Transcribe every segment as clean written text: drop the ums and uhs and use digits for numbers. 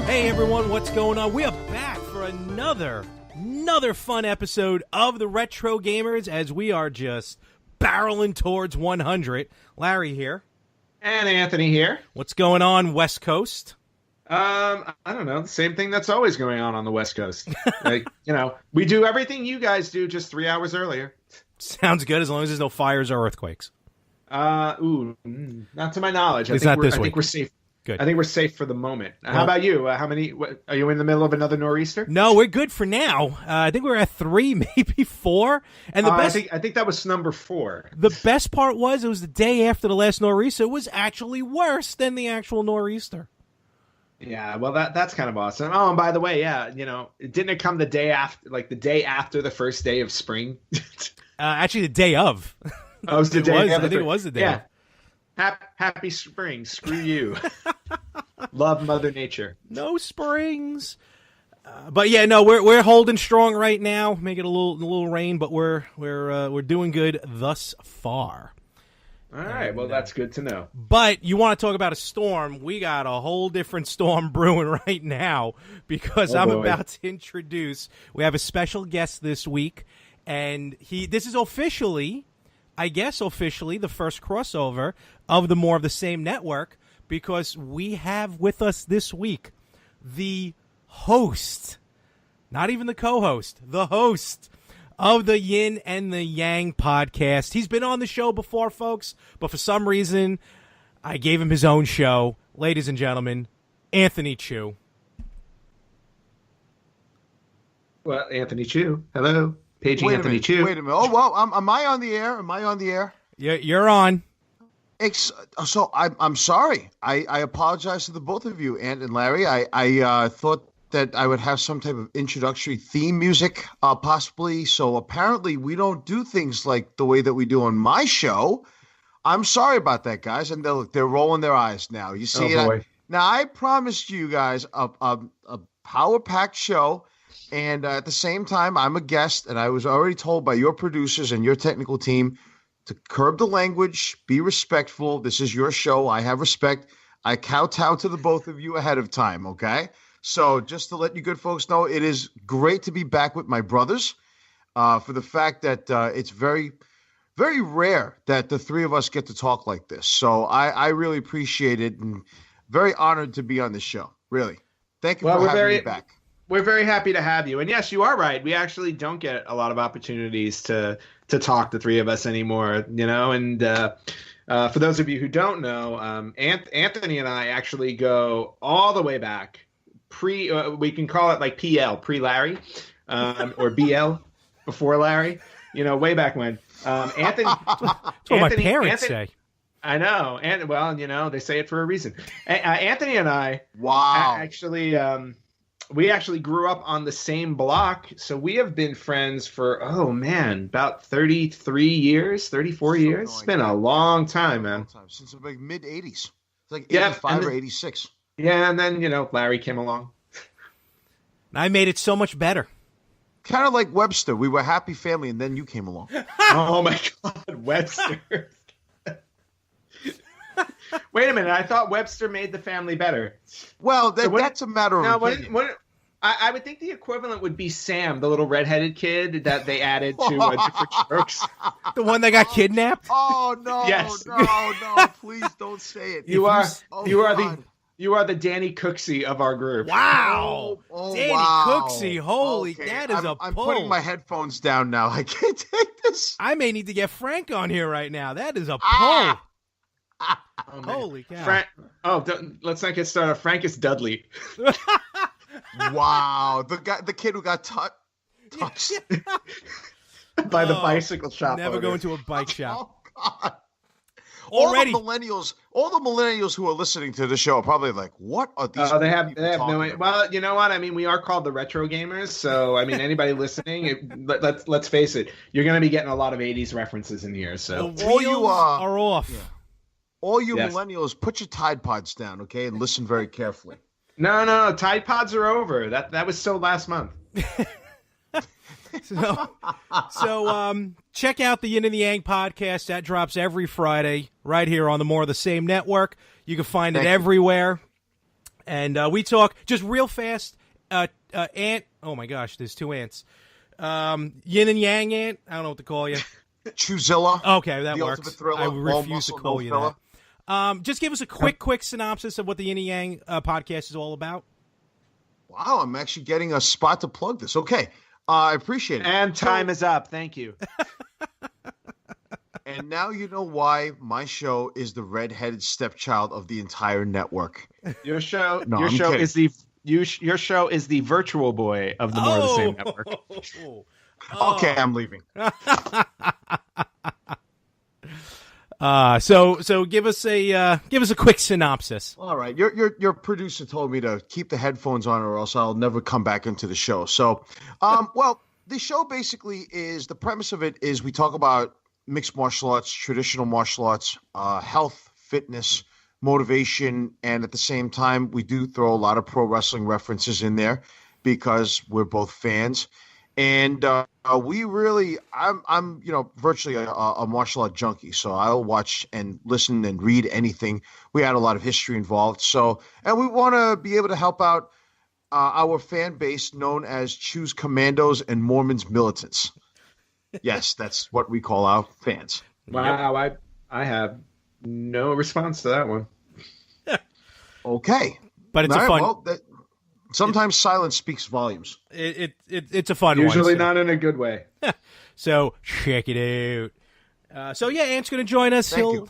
Hey everyone, what's going on? We are back for another fun episode of the Retro Gamers as we are just barreling towards 100. Larry here. And Anthony here. What's going on, West Coast? I don't know. The same thing that's always going on the West Coast. We do everything you guys do just 3 hours earlier. Sounds good as long as there's no fires or earthquakes. Not to my knowledge. I think we're safe. Good. I think we're safe for the moment. How about you? Are you in the middle of another nor'easter? No, we're good for now. I think we're at 3, maybe 4. And the best, I think that was number 4. The best part was it was the day after the last nor'easter. It was actually worse than the actual nor'easter. Yeah, well, that's kind of awesome. Oh, and by the way, didn't it come the day after the first day of spring? Actually, the day of. Oh, it was the day. I think it was the day. Yeah. Happy spring. Screw you. Love Mother Nature. No springs. But yeah, no, we're holding strong right now. Making a little rain, but we're doing good thus far. All right, well, that's good to know. But you want to talk about a storm? We got a whole different storm brewing right now because I'm about to introduce. We have a special guest this week, and this is officially the first crossover of the More of the Same network, because we have with us this week the host, not even the co-host, the host of the Yin and the Yang podcast. He's been on the show before, folks, but for some reason, I gave him his own show. Ladies and gentlemen, Anthony Chu. Well, Anthony Chu. Hello. Paging Anthony Chu. Wait a minute. Oh, well, am I on the air? Yeah, you're on. So I'm sorry. I apologize to the both of you, Ant and Larry. I thought that I would have some type of introductory theme music, possibly. So apparently we don't do things like the way that we do on my show. I'm sorry about that, guys. And they're rolling their eyes now. You see it? Now, I promised you guys a power-packed show. And at the same time, I'm a guest, and I was already told by your producers and your technical team to curb the language, be respectful. This is your show. I have respect. I kowtow to the both of you ahead of time, okay? So just to let you good folks know, it is great to be back with my brothers for the fact that it's very, very rare that the three of us get to talk like this. So I really appreciate it and very honored to be on the show, really. Thank you for having me back. We're very happy to have you. And yes, you are right. We actually don't get a lot of opportunities to talk, the three of us, anymore, And for those of you who don't know, Anthony and I actually go all the way back, we can call it like PL, pre-Larry, or BL, before Larry, way back when. Anthony, that's what my parents say. I know. And, well, they say it for a reason. Anthony and I we actually grew up on the same block, so we have been friends for, about 33 years, 34 years. It's been a long time, man. Since the mid-'80s. It's like 85 or 86. Yeah, and then, Larry came along. I made it so much better. Kind of like Webster. We were a happy family, and then you came along. Oh, my God, Webster. Wait a minute. I thought Webster made the family better. Well, that's a matter of opinion. I would think the equivalent would be Sam, the little redheaded kid that they added to Different Strokes. The one that got kidnapped? Oh, no. Yes. No. Please don't say it. You are the Danny Cooksey of our group. Wow. Danny Cooksey. Holy, okay. That is I'm putting my headphones down now. I can't take this. I may need to get Frank on here right now. That is a pull. Oh, holy cow. Let's not get started. Frankus Dudley. Wow. The kid who got touched by the bicycle shop Never owner. go into a bike shop. Oh, God. already. All the millennials who are listening to the show are probably like, "What are these?" They have no idea. Well, you know what? I mean, we are called the retro gamers, so I mean, anybody listening, let's face it, you're going to be getting a lot of '80s references in here. So the wheels are off. Yeah. All you millennials, put your Tide Pods down, okay, and listen very carefully. No, Tide Pods are over. That was so last month. So check out the Yin and the Yang podcast. That drops every Friday right here on the More of the Same network. You can find it everywhere. And we talk just real fast. Ant. Oh my gosh, there's two ants. Yin and Yang ant. I don't know what to call you. Chuzilla. Okay, that works. I refuse to call you that. Just give us a quick synopsis of what the Yin and Yang podcast is all about. Wow, I'm actually getting a spot to plug this. Okay, I appreciate it. And time is up. Thank you. And now you know why my show is the redheaded stepchild of the entire network. Your show is the virtual boy of the More of the Same network. Okay, I'm leaving. So give us a quick synopsis. All right, your producer told me to keep the headphones on, or else I'll never come back into the show. So, well, the show basically is the premise of it is we talk about mixed martial arts, traditional martial arts, health, fitness, motivation, and at the same time we do throw a lot of pro wrestling references in there because we're both fans. And we really, I'm virtually a martial art junkie. So I'll watch and listen and read anything. We had a lot of history involved. So, and we want to be able to help out our fan base known as Choose Commandos and Mormons Militants. Yes, that's what we call our fans. Wow, I have no response to that one. Okay. But it's fun. Well, sometimes silence speaks volumes. It's a fun one. Usually so. Not in a good way. So check it out. So yeah, Ant's going to join us. He'll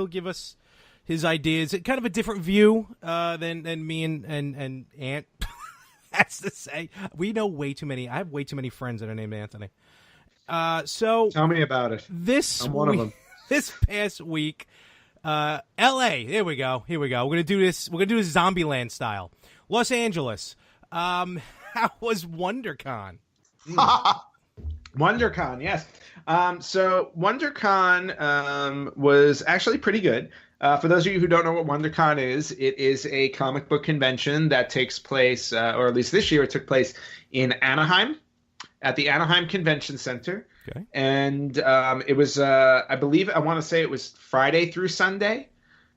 give us his ideas. Kind of a different view than me and Ant. That's to say, we know way too many. I have way too many friends that are named Anthony. So tell me about it. I'm one of them. This past week, L.A. Here we go. We're gonna do this. We're gonna do this Zombieland style. Los Angeles. How was WonderCon? WonderCon, yes. So WonderCon was actually pretty good. For those of you who don't know what WonderCon is, it is a comic book convention that takes place, or at least this year it took place in Anaheim, at the Anaheim Convention Center. Okay. And it was, I want to say it was Friday through Sunday.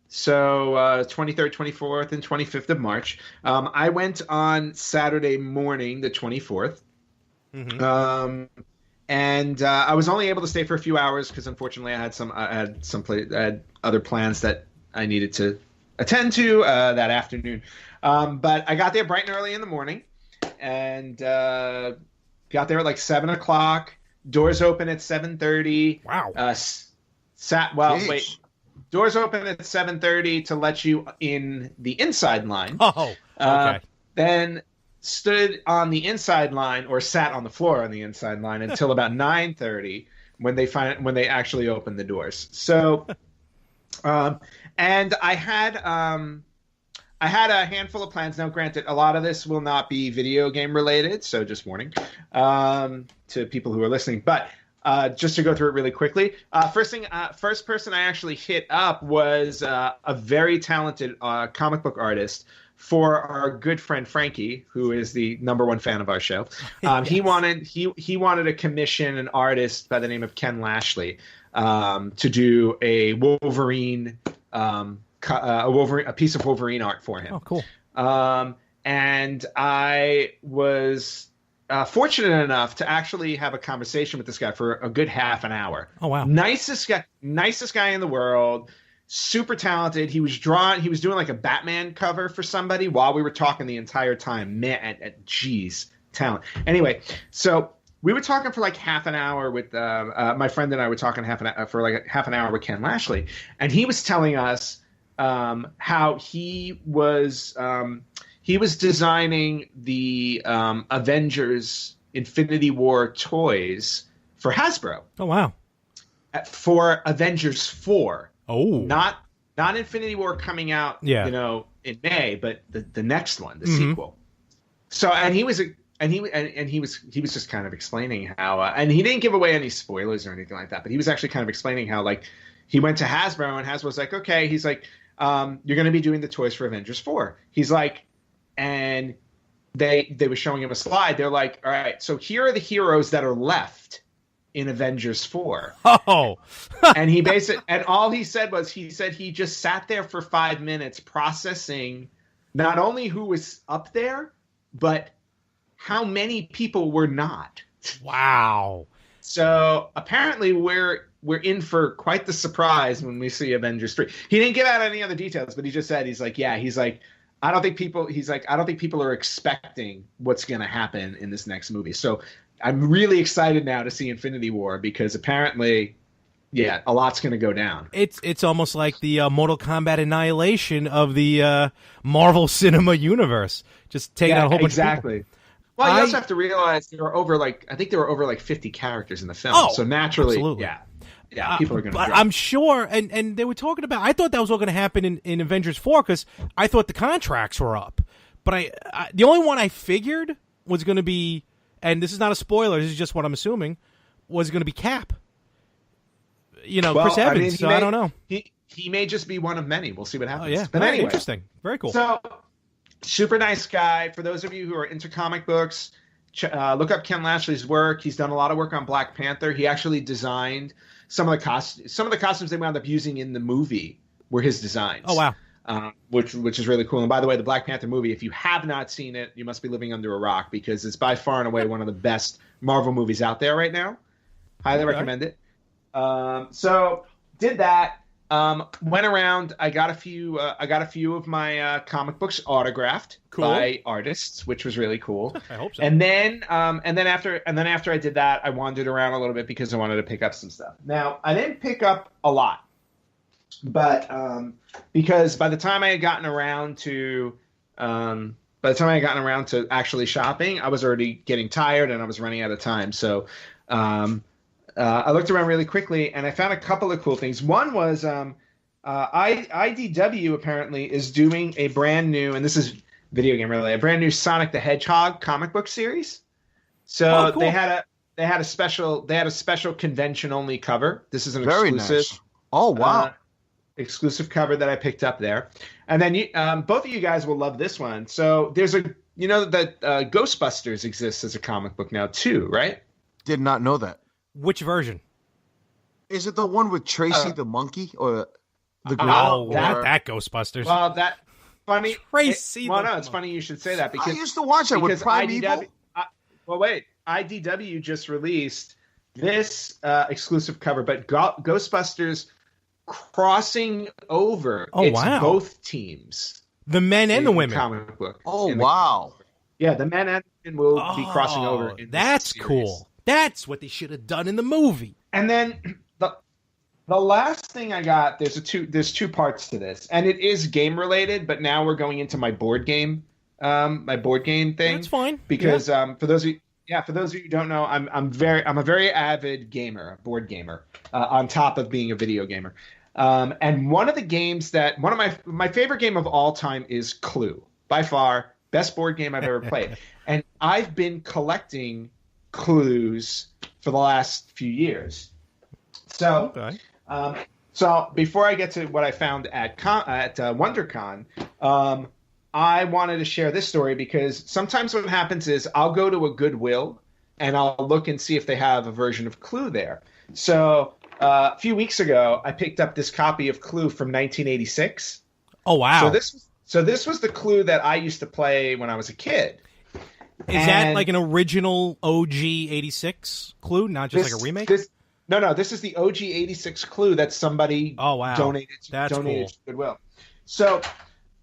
So 23rd, 24th, and 25th of March. I went on Saturday morning, the 24th. Mm-hmm. And I was only able to stay for a few hours because unfortunately I had other plans that I needed to attend to that afternoon. But I got there bright and early in the morning and got there at like 7:00. Doors open at 7:30. Wow. Doors open at 7:30 to let you in the inside line. Oh, okay. Then stood on the inside line or sat on the floor on the inside line until about 9:30 when they actually opened the doors. So, and I had a handful of plans. Now, granted, a lot of this will not be video game related, so just warning to people who are listening. But just to go through it really quickly, first person I actually hit up was a very talented comic book artist for our good friend Frankie, who is the #1 fan of our show. Yes. He wanted to commission an artist by the name of Ken Lashley to do a Wolverine. A piece of Wolverine art for him. Oh, cool. And I was fortunate enough to actually have a conversation with this guy for a good half an hour. Oh, wow. Nicest guy in the world. Super talented. He was doing like a Batman cover for somebody while we were talking the entire time. Man, geez, talent. Anyway, so we were talking for like half an hour with my friend and I were talking for like half an hour with Ken Lashley, and he was telling us how he was designing the Avengers Infinity War toys for Hasbro. Oh, wow. for Avengers 4. Oh, not Infinity War coming out, in May, but the next one, the sequel. So, and he was just kind of explaining how, and he didn't give away any spoilers or anything like that, but he was actually kind of explaining how, like, he went to Hasbro and Hasbro was like, okay, he's like, you're going to be doing the toys for Avengers 4. He's like, and they were showing him a slide. They're like, all right, so here are the heroes that are left in Avengers 4. Oh. And all he said was, he just sat there for 5 minutes processing not only who was up there, but how many people were not. Wow. So apparently we're in for quite the surprise when we see Avengers 3. He didn't give out any other details, but he just said, I don't think people are expecting what's going to happen in this next movie. So I'm really excited now to see Infinity War, because apparently, a lot's going to go down. It's almost like the Mortal Kombat Annihilation of the Marvel Cinema Universe. Just taking out a whole bunch of people. Well, you also have to realize there were over 50 characters in the film. So naturally, absolutely. People are going to. But I'm sure, and they were talking about. I thought that was all going to happen in Avengers 4, because I thought the contracts were up. But I the only one I figured was going to be, and this is not a spoiler, this is just what I'm assuming, was going to be Cap. Chris Evans. I don't know. He may just be one of many. We'll see what happens. Oh, yeah. But anyway, interesting. Very cool. So, super nice guy. For those of you who are into comic books, look up Ken Lashley's work. He's done a lot of work on Black Panther. He actually designed some of the costumes they wound up using in the movie were his designs. Oh, wow. Which is really cool. And by the way, the Black Panther movie, if you have not seen it, you must be living under a rock, because it's by far and away one of the best Marvel movies out there right now. Highly recommend it. So did that. Went around. I got a few of my comic books autographed by artists, which was really cool. I hope so. And then after I did that, I wandered around a little bit because I wanted to pick up some stuff. Now, I didn't pick up a lot, but because by the time I had gotten around to actually shopping, I was already getting tired and I was running out of time. So I looked around really quickly and I found a couple of cool things. One was IDW apparently is doing a brand new, and this is video game related, a brand new Sonic the Hedgehog comic book series. So cool. they had a special convention only cover. This is an exclusive. Nice. Oh wow. Exclusive cover that I picked up there. And then both of you guys will love this one. So there's that Ghostbusters exists as a comic book now too, right? Did not know that. Which version? Is it the one with Tracy the monkey or the girl? Oh, not that Ghostbusters. Well, that funny. Tracy. It's funny you should say that, because I used to watch that with Primeval. IDW just released this exclusive cover, but Ghostbusters crossing over. Oh, wow. Both teams. The men and the women. Comic book. Oh, wow. Yeah, the men and women will be crossing over. That's cool. That's what they should have done in the movie. And then the last thing I got, there's two parts to this, and it is game related, but now we're going into my board game thing. That's fine. Because for those of you who don't know, I'm a very avid gamer, board gamer, on top of being a video gamer. And one of my favorite game of all time is Clue. By far, best board game I've ever played. And I've been collecting clues for the last few years. So, so before I get to what I found at WonderCon, I wanted to share this story because sometimes what happens is I'll go to a Goodwill and I'll look and see if they have a version of Clue there. So a few weeks ago, I picked up this copy of Clue from 1986. Oh, wow. So this was the Clue that I used to play when I was a kid. Is that like an original OG 86 Clue, not just like a remake? No, this is the OG 86 Clue that somebody donated to Goodwill. So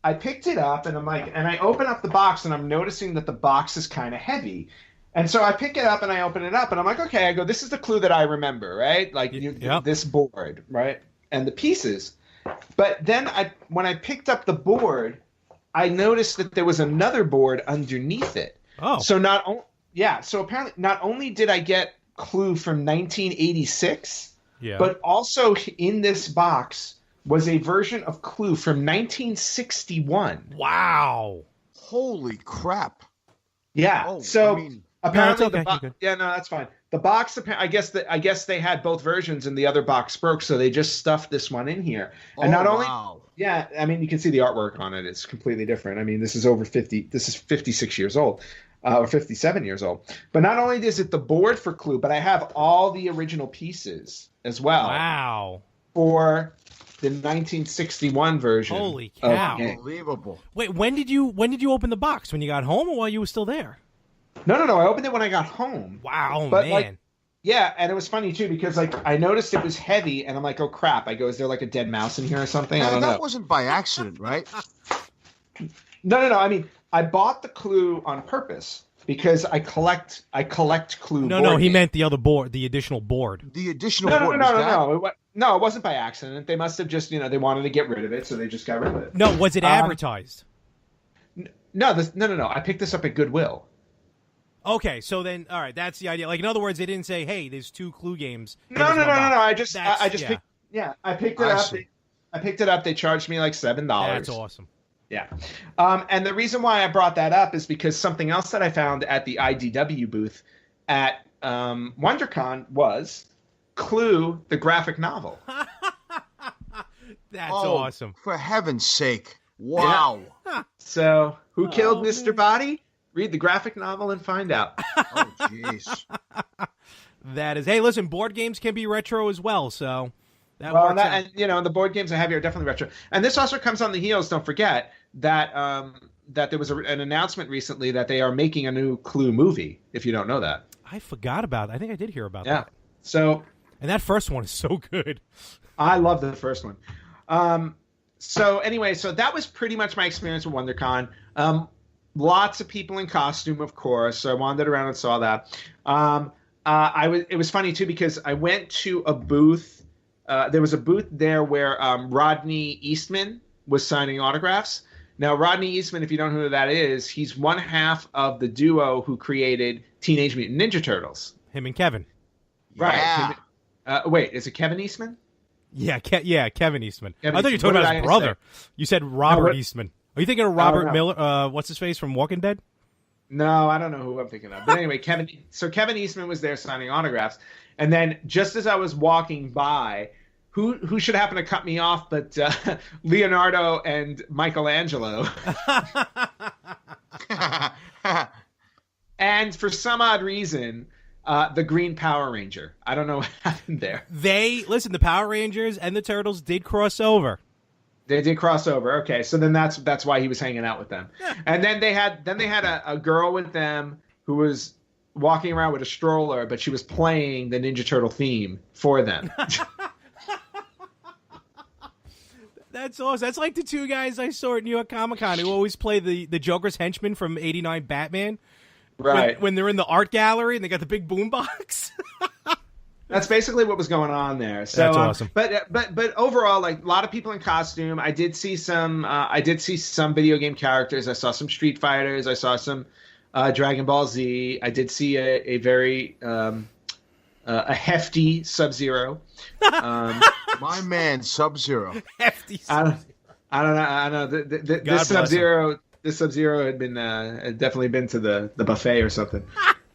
I picked it up and I open up the box and I'm noticing that the box is kind of heavy. And so I pick it up and I open it up and I'm like, okay, I go, this is the Clue that I remember, right? Like this board, right? And the pieces. But then when I picked up the board, I noticed that there was another board underneath it. Oh. So apparently not only did I get Clue from 1986, Yeah. But also in this box was a version of Clue from 1961. Wow. Holy crap. Yeah. Oh, so I mean, apparently no, it's okay. yeah, no, that's fine. The box, I guess they had both versions and the other box broke, so they just stuffed this one in here. And not only, wow. yeah, I mean, you can see the artwork on it. It's completely different. I mean, this is 56 years old. Or 57 years old. But not only is it the board for Clue, but I have all the original pieces as well. Wow. For the 1961 version. Holy cow. Unbelievable. Wait, when did you open the box? When you got home or while you were still there? No. I opened it when I got home. Wow, but man. Yeah, and it was funny too because I noticed it was heavy and I'm like, oh crap. I go, is there like a dead mouse in here or something? I don't know. That wasn't by accident, right? No. I mean, I bought the Clue on purpose because I collect Clue. No, he meant the other board, the additional board. The additional board. No, it wasn't by accident. They must have just, they wanted to get rid of it, so they just got rid of it. No, was it advertised? No. I picked this up at Goodwill. Okay, so then, all right, that's the idea. Like, in other words, they didn't say, "Hey, there's 2 Clue games." No. I just yeah. I picked it up. I picked it up. They charged me like $7. That's awesome. Yeah. And the reason why I brought that up is because something else that I found at the IDW booth at WonderCon was Clue, the graphic novel. That's awesome. For heaven's sake. Wow. Yeah. So, who killed Mr. Body? Read the graphic novel and find out. Oh, jeez. That is. Hey, listen, board games can be retro as well, so that works out. And the board games I have here are definitely retro. And this also comes on the heels, don't forget, that there was an announcement recently that they are making a new Clue movie, if you don't know that. I forgot about it. I think I did hear about that. So, and that first one is so good. I love the first one. So anyway, so that was pretty much my experience with WonderCon. Lots of people in costume, of course. So I wandered around and saw that. It was funny too because I went to a booth. There was a booth there where Rodney Eastman was signing autographs. Now, Rodney Eastman, if you don't know who that is, he's one half of the duo who created Teenage Mutant Ninja Turtles. Him and Kevin. Right. Yeah. Wait, is it Kevin Eastman? Yeah, Kevin Eastman. Kevin I thought you were talking about his brother. You said Robert No, Eastman. Are you thinking of Robert Miller? What's his face from Walking Dead? No, I don't know who I'm thinking of. But anyway, Kevin Eastman was there signing autographs. And then just as I was walking by, who should happen to cut me off but Leonardo and Michelangelo. And for some odd reason, the Green Power Ranger. I don't know what happened there. The Power Rangers and the Turtles did cross over. They did cross over. Okay, so then that's why he was hanging out with them. And then they had a girl with them who was walking around with a stroller, but she was playing the Ninja Turtle theme for them. That's awesome. That's like the 2 guys I saw at New York Comic Con who always play the Joker's henchman from '89 Batman. Right. When they're in the art gallery and they got the big boombox. That's basically what was going on there. So, that's awesome. But overall, like a lot of people in costume. I did see some video game characters. I saw some Street Fighters. I saw some Dragon Ball Z. I did see a very a hefty Sub-Zero. My man, Sub-Zero. Hefty Sub-Zero. I don't know. This Sub-Zero. This Sub-Zero had definitely been to the buffet or something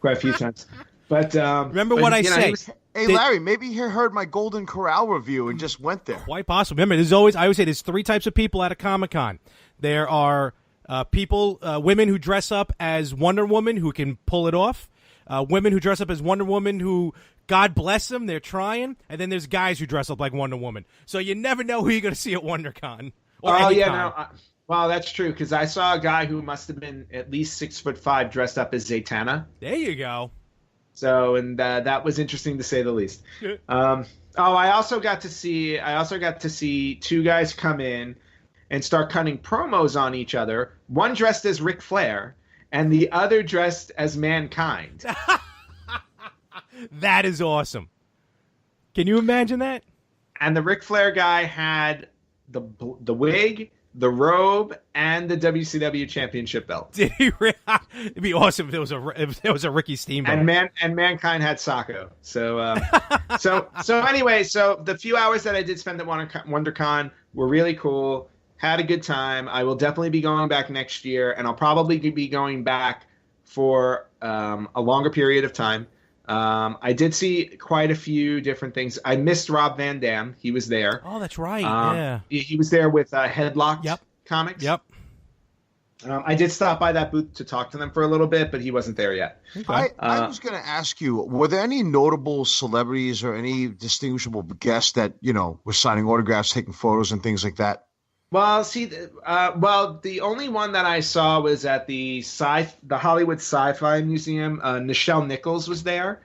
quite a few times. But remember what I say. Hey, Larry, maybe he heard my Golden Corral review and just went there. Quite possible. Remember, I always say there's 3 types of people at a Comic-Con. There are women who dress up as Wonder Woman who can pull it off. Women who dress up as Wonder Woman who, God bless them, they're trying. And then there's guys who dress up like Wonder Woman. So you never know who you're going to see at WonderCon. Well, that's true because I saw a guy who must have been at least 6'5" dressed up as Zatanna. There you go. So, and that was interesting to say the least. I also got to see 2 guys come in and start cutting promos on each other. One dressed as Ric Flair, and the other dressed as Mankind. That is awesome. Can you imagine that? And the Ric Flair guy had the wig, the robe, and the WCW championship belt. Did he? It'd be awesome if there was a Ricky Steamboat. And Mankind had Sacco. So so anyway, so the few hours that I did spend at WonderCon were really cool. Had a good time. I will definitely be going back next year, and I'll probably be going back for a longer period of time. I did see quite a few different things. I missed Rob Van Dam. He was there. Oh, that's right. Yeah. He was there with Headlocked Comics. Yep. I did stop by that booth to talk to them for a little bit, but he wasn't there yet. Okay. I was going to ask you, were there any notable celebrities or any distinguishable guests that, were signing autographs, taking photos, and things like that? Well, see, the only one that I saw was at the Hollywood Sci-Fi Museum. Nichelle Nichols was there.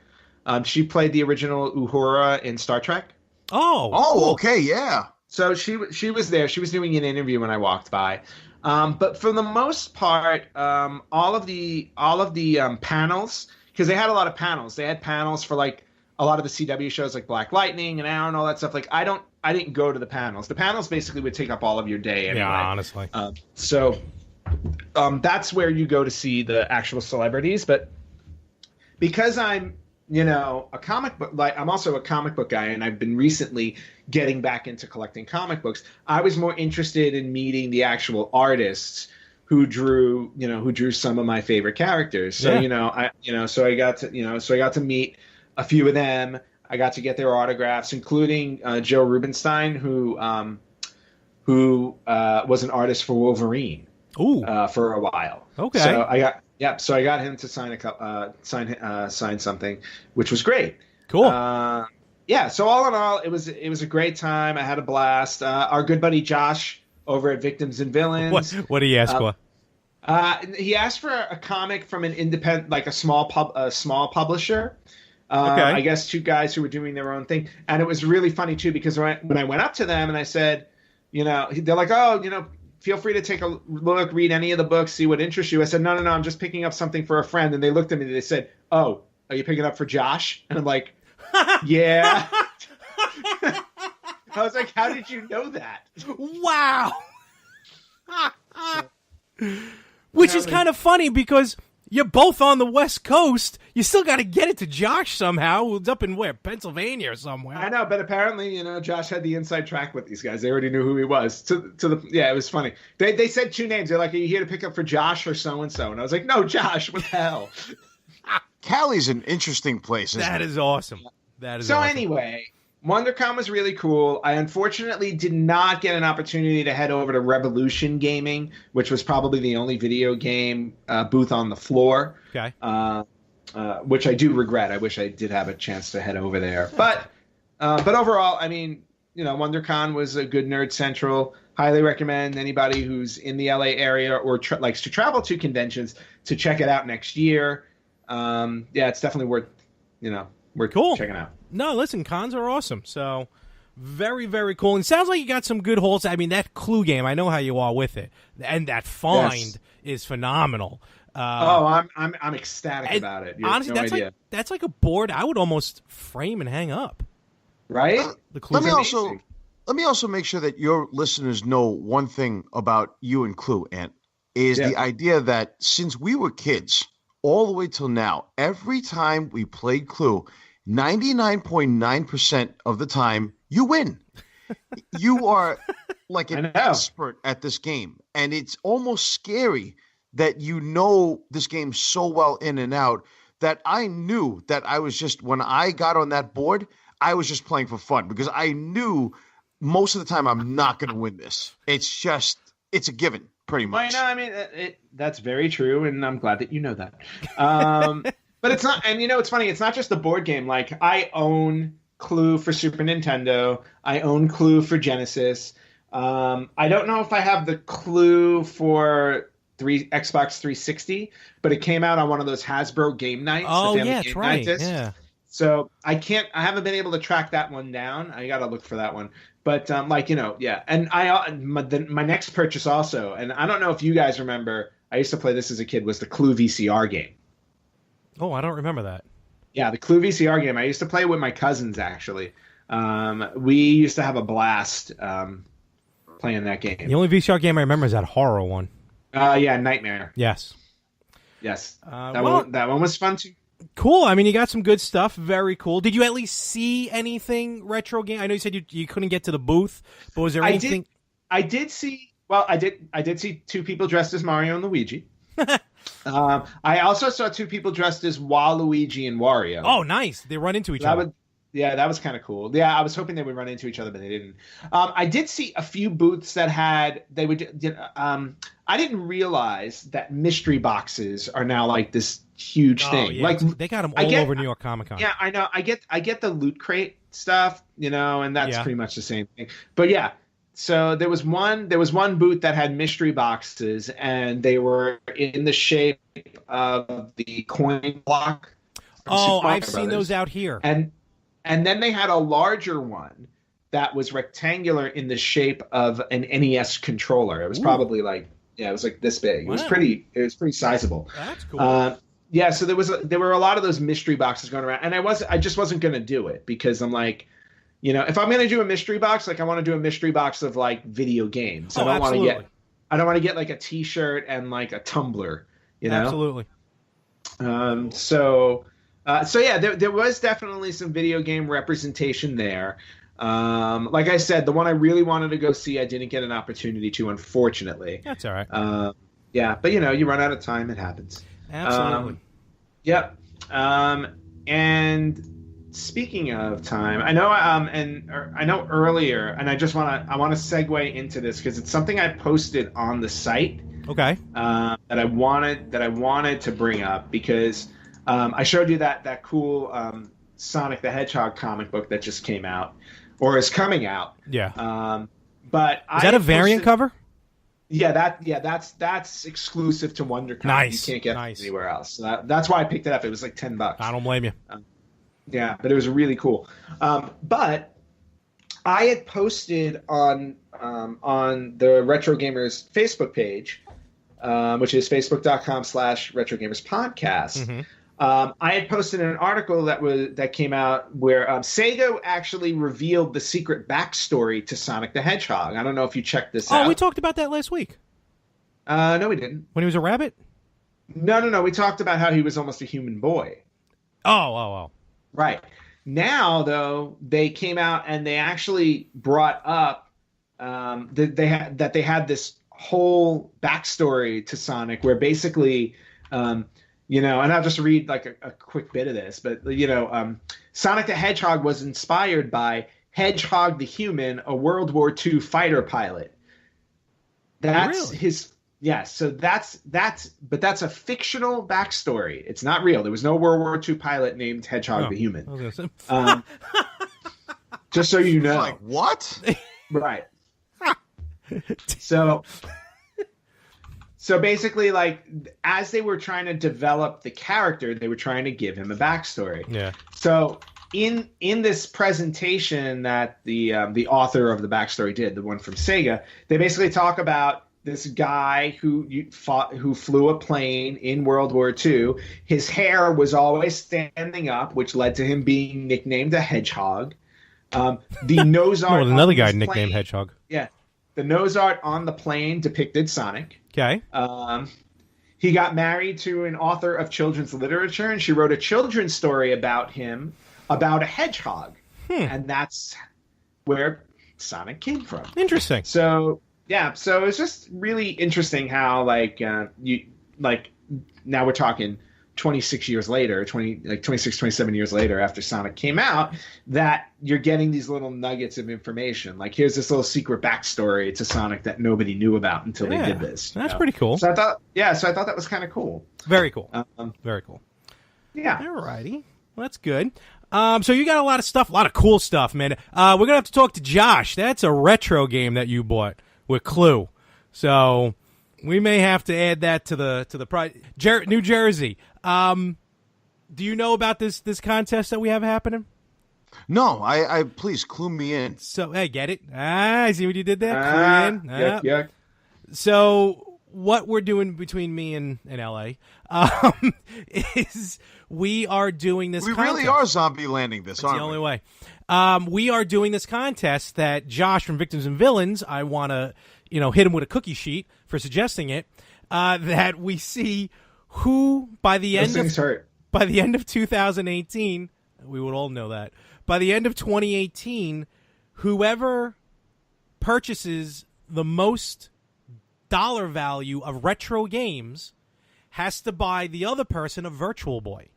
She played the original Uhura in Star Trek. Oh, cool. Okay, yeah. So she was there. She was doing an interview when I walked by. But for the most part, all of the panels, because they had a lot of panels. They had panels for like a lot of the CW shows like Black Lightning and Arrow and all that stuff. Like I didn't go to the panels. The panels basically would take up all of your day anyway. Yeah, honestly. So that's where you go to see the actual celebrities. But because I'm, a comic book, like I'm also a comic book guy, and I've been recently getting back into collecting comic books. I was more interested in meeting the actual artists who drew some of my favorite characters. So, so I got to meet a few of them. I got to get their autographs, including Joe Rubinstein, who was an artist for Wolverine for a while. Okay. So I got him to sign something, which was great. Cool. So all in all, it was a great time. I had a blast. Our good buddy Josh over at Victims and Villains. What did he ask for? He asked for a comic from an independent, like a small publisher. Okay. I guess two guys who were doing their own thing. And it was really funny, too, because when I went up to them and I said, they're like, oh, feel free to take a look, read any of the books, see what interests you. I said, no, I'm just picking up something for a friend. And they looked at me and they said, oh, are you picking up for Josh? And I'm like, yeah. I was like, how did you know that? Wow. Which is kind of funny because you're both on the West Coast. You still got to get it to Josh somehow, who's up in Pennsylvania or somewhere. I know, but apparently, Josh had the inside track with these guys. They already knew who he was. It was funny. They said two names. They're like, are you here to pick up for Josh or so-and-so? And I was like, no, Josh, what the hell? Cali's an interesting place. That is awesome. Anyway, WonderCon was really cool. I unfortunately did not get an opportunity to head over to Revolution Gaming, which was probably the only video game booth on the floor. Okay. Which I do regret. I wish I did have a chance to head over there. But overall, I mean, WonderCon was a good nerd central. Highly recommend anybody who's in the LA area or likes to travel to conventions to check it out next year. It's definitely worth cool. checking out. No, listen, cons are awesome. So very, very cool. And it sounds like you got some good holds. I mean, that Clue game, I know how you are with it. And that find is phenomenal. I'm ecstatic about it. Honestly, that's like a board I would almost frame and hang up. Right? Let me also make sure that your listeners know one thing about you and Clue, Ant, is the idea that since we were kids all the way till now, every time we played Clue, 99.9% of the time, you win. You are like an expert at this game, and it's almost scary that this game so well in and out that I knew that I was just, when I got on that board, I was just playing for fun because I knew most of the time I'm not going to win this. It's a given, pretty much. Well, I mean, that's very true, and I'm glad that you know that. But it's not, and it's funny, it's not just the board game. Like, I own Clue for Super Nintendo. I own Clue for Genesis. I don't know if I have the Clue for Xbox 360, but it came out on one of those Hasbro game nights. Oh, yeah, that's right. Yeah. So I haven't been able to track that one down. I got to look for that one. But And my next purchase also, and I don't know if you guys remember, I used to play this as a kid, was the Clue VCR game. Oh, I don't remember that. Yeah, the Clue VCR game. I used to play with my cousins, actually. We used to have a blast playing that game. The only VCR game I remember is that horror one. Yeah, Nightmare. Yes. That one was fun too. Cool. I mean, you got some good stuff. Very cool. Did you at least see anything retro game? I know you said you couldn't get to the booth, but was there anything? I did see. Well, I did see two people dressed as Mario and Luigi. I also saw two people dressed as Waluigi and Wario. Oh, nice! They run into each other. That was kind of cool. Yeah, I was hoping they would run into each other, but they didn't. I did see a few booths that had they would. I didn't realize that mystery boxes are now like this huge thing. Yeah. Like they got them all over New York Comic Con. Yeah, I know. I get the Loot Crate stuff, and that's pretty much the same thing. But yeah. So there was one booth that had mystery boxes, and they were in the shape of the coin block. I've seen those out here. And then they had a larger one that was rectangular in the shape of an NES controller. It was probably it was like this big. Wow. It was pretty sizable. That's cool. So there were a lot of those mystery boxes going around, and I just wasn't going to do it because I'm like, if I'm going to do a mystery box, like I want to do a mystery box of like video games. I don't want to get like a T-shirt and like a tumbler. Absolutely. So yeah, there was definitely some video game representation there. Like I said, the one I really wanted to go see, I didn't get an opportunity to, unfortunately. That's all right. Yeah, but you run out of time, it happens. Absolutely. Yep. And speaking of time, I know, I know earlier, and I want to segue into this because it's something I posted on the site. Okay. That I wanted to bring up because I showed you that cool Sonic the Hedgehog comic book that just came out or is coming out. Yeah. But is that a variant cover? Yeah, that's exclusive to WonderCon. Nice. You can't get it anywhere else. So that's why I picked it up. It was like $10. I don't blame you. Yeah, but it was really cool. But I had posted on the Retro Gamers Facebook page, which is facebook.com/RetroGamersPodcast. Mm-hmm. I had posted an article that came out where Sega actually revealed the secret backstory to Sonic the Hedgehog. I don't know if you checked this out. Oh, we talked about that last week. No, we didn't. When he was a rabbit? No. We talked about how he was almost a human boy. Oh. Right. Now, though, they came out and they actually brought up that they had this whole backstory to Sonic where basically, and I'll just read like a quick bit of this, but, Sonic the Hedgehog was inspired by Hedgehog the Human, a World War II fighter pilot. That's really? his... Yeah, so that's a fictional backstory. It's not real. There was no World War II pilot named Hedgehog the Human. I was gonna say. Just so you know. Like, what? Right. So basically, like, as they were trying to develop the character, they were trying to give him a backstory. Yeah. So in this presentation that the author of the backstory did, the one from Sega, they basically talk about this guy who flew a plane in World War II. His hair was always standing up, which led to him being nicknamed the Hedgehog. The nose art. Another guy nicknamed Hedgehog. Yeah, the nose art on the plane depicted Sonic. Okay. He got married to an author of children's literature, and she wrote a children's story about him, about a hedgehog, and that's where Sonic came from. Interesting. So. Yeah, so it's just really interesting how now we're talking 26 years later, 26, 27 years later after Sonic came out, that you're getting these little nuggets of information. Like, here's this little secret backstory to Sonic that nobody knew about until they did this. That's pretty cool. So I thought that was kind of cool. Very cool. Very cool. Yeah. Alrighty. Well, that's good. So you got a lot of stuff, a lot of cool stuff, man. We're going to have to talk to Josh. That's a retro game that you bought with Clue. So we may have to add that to the price. New Jersey. Do you know about this contest that we have happening? No, I please clue me in. So, hey, get it? I see what you did there. Clue in. Yeah. So what we're doing between me and LA is we are doing this. We contest. really are zombie landing this. That's the only way. We are doing this contest that Josh from Victims and Villains. I want to, hit him with a cookie sheet for suggesting it. That we see who by the end of 2018, we would all know that by the end of 2018, whoever purchases the most dollar value of retro games has to buy the other person a Virtual Boy.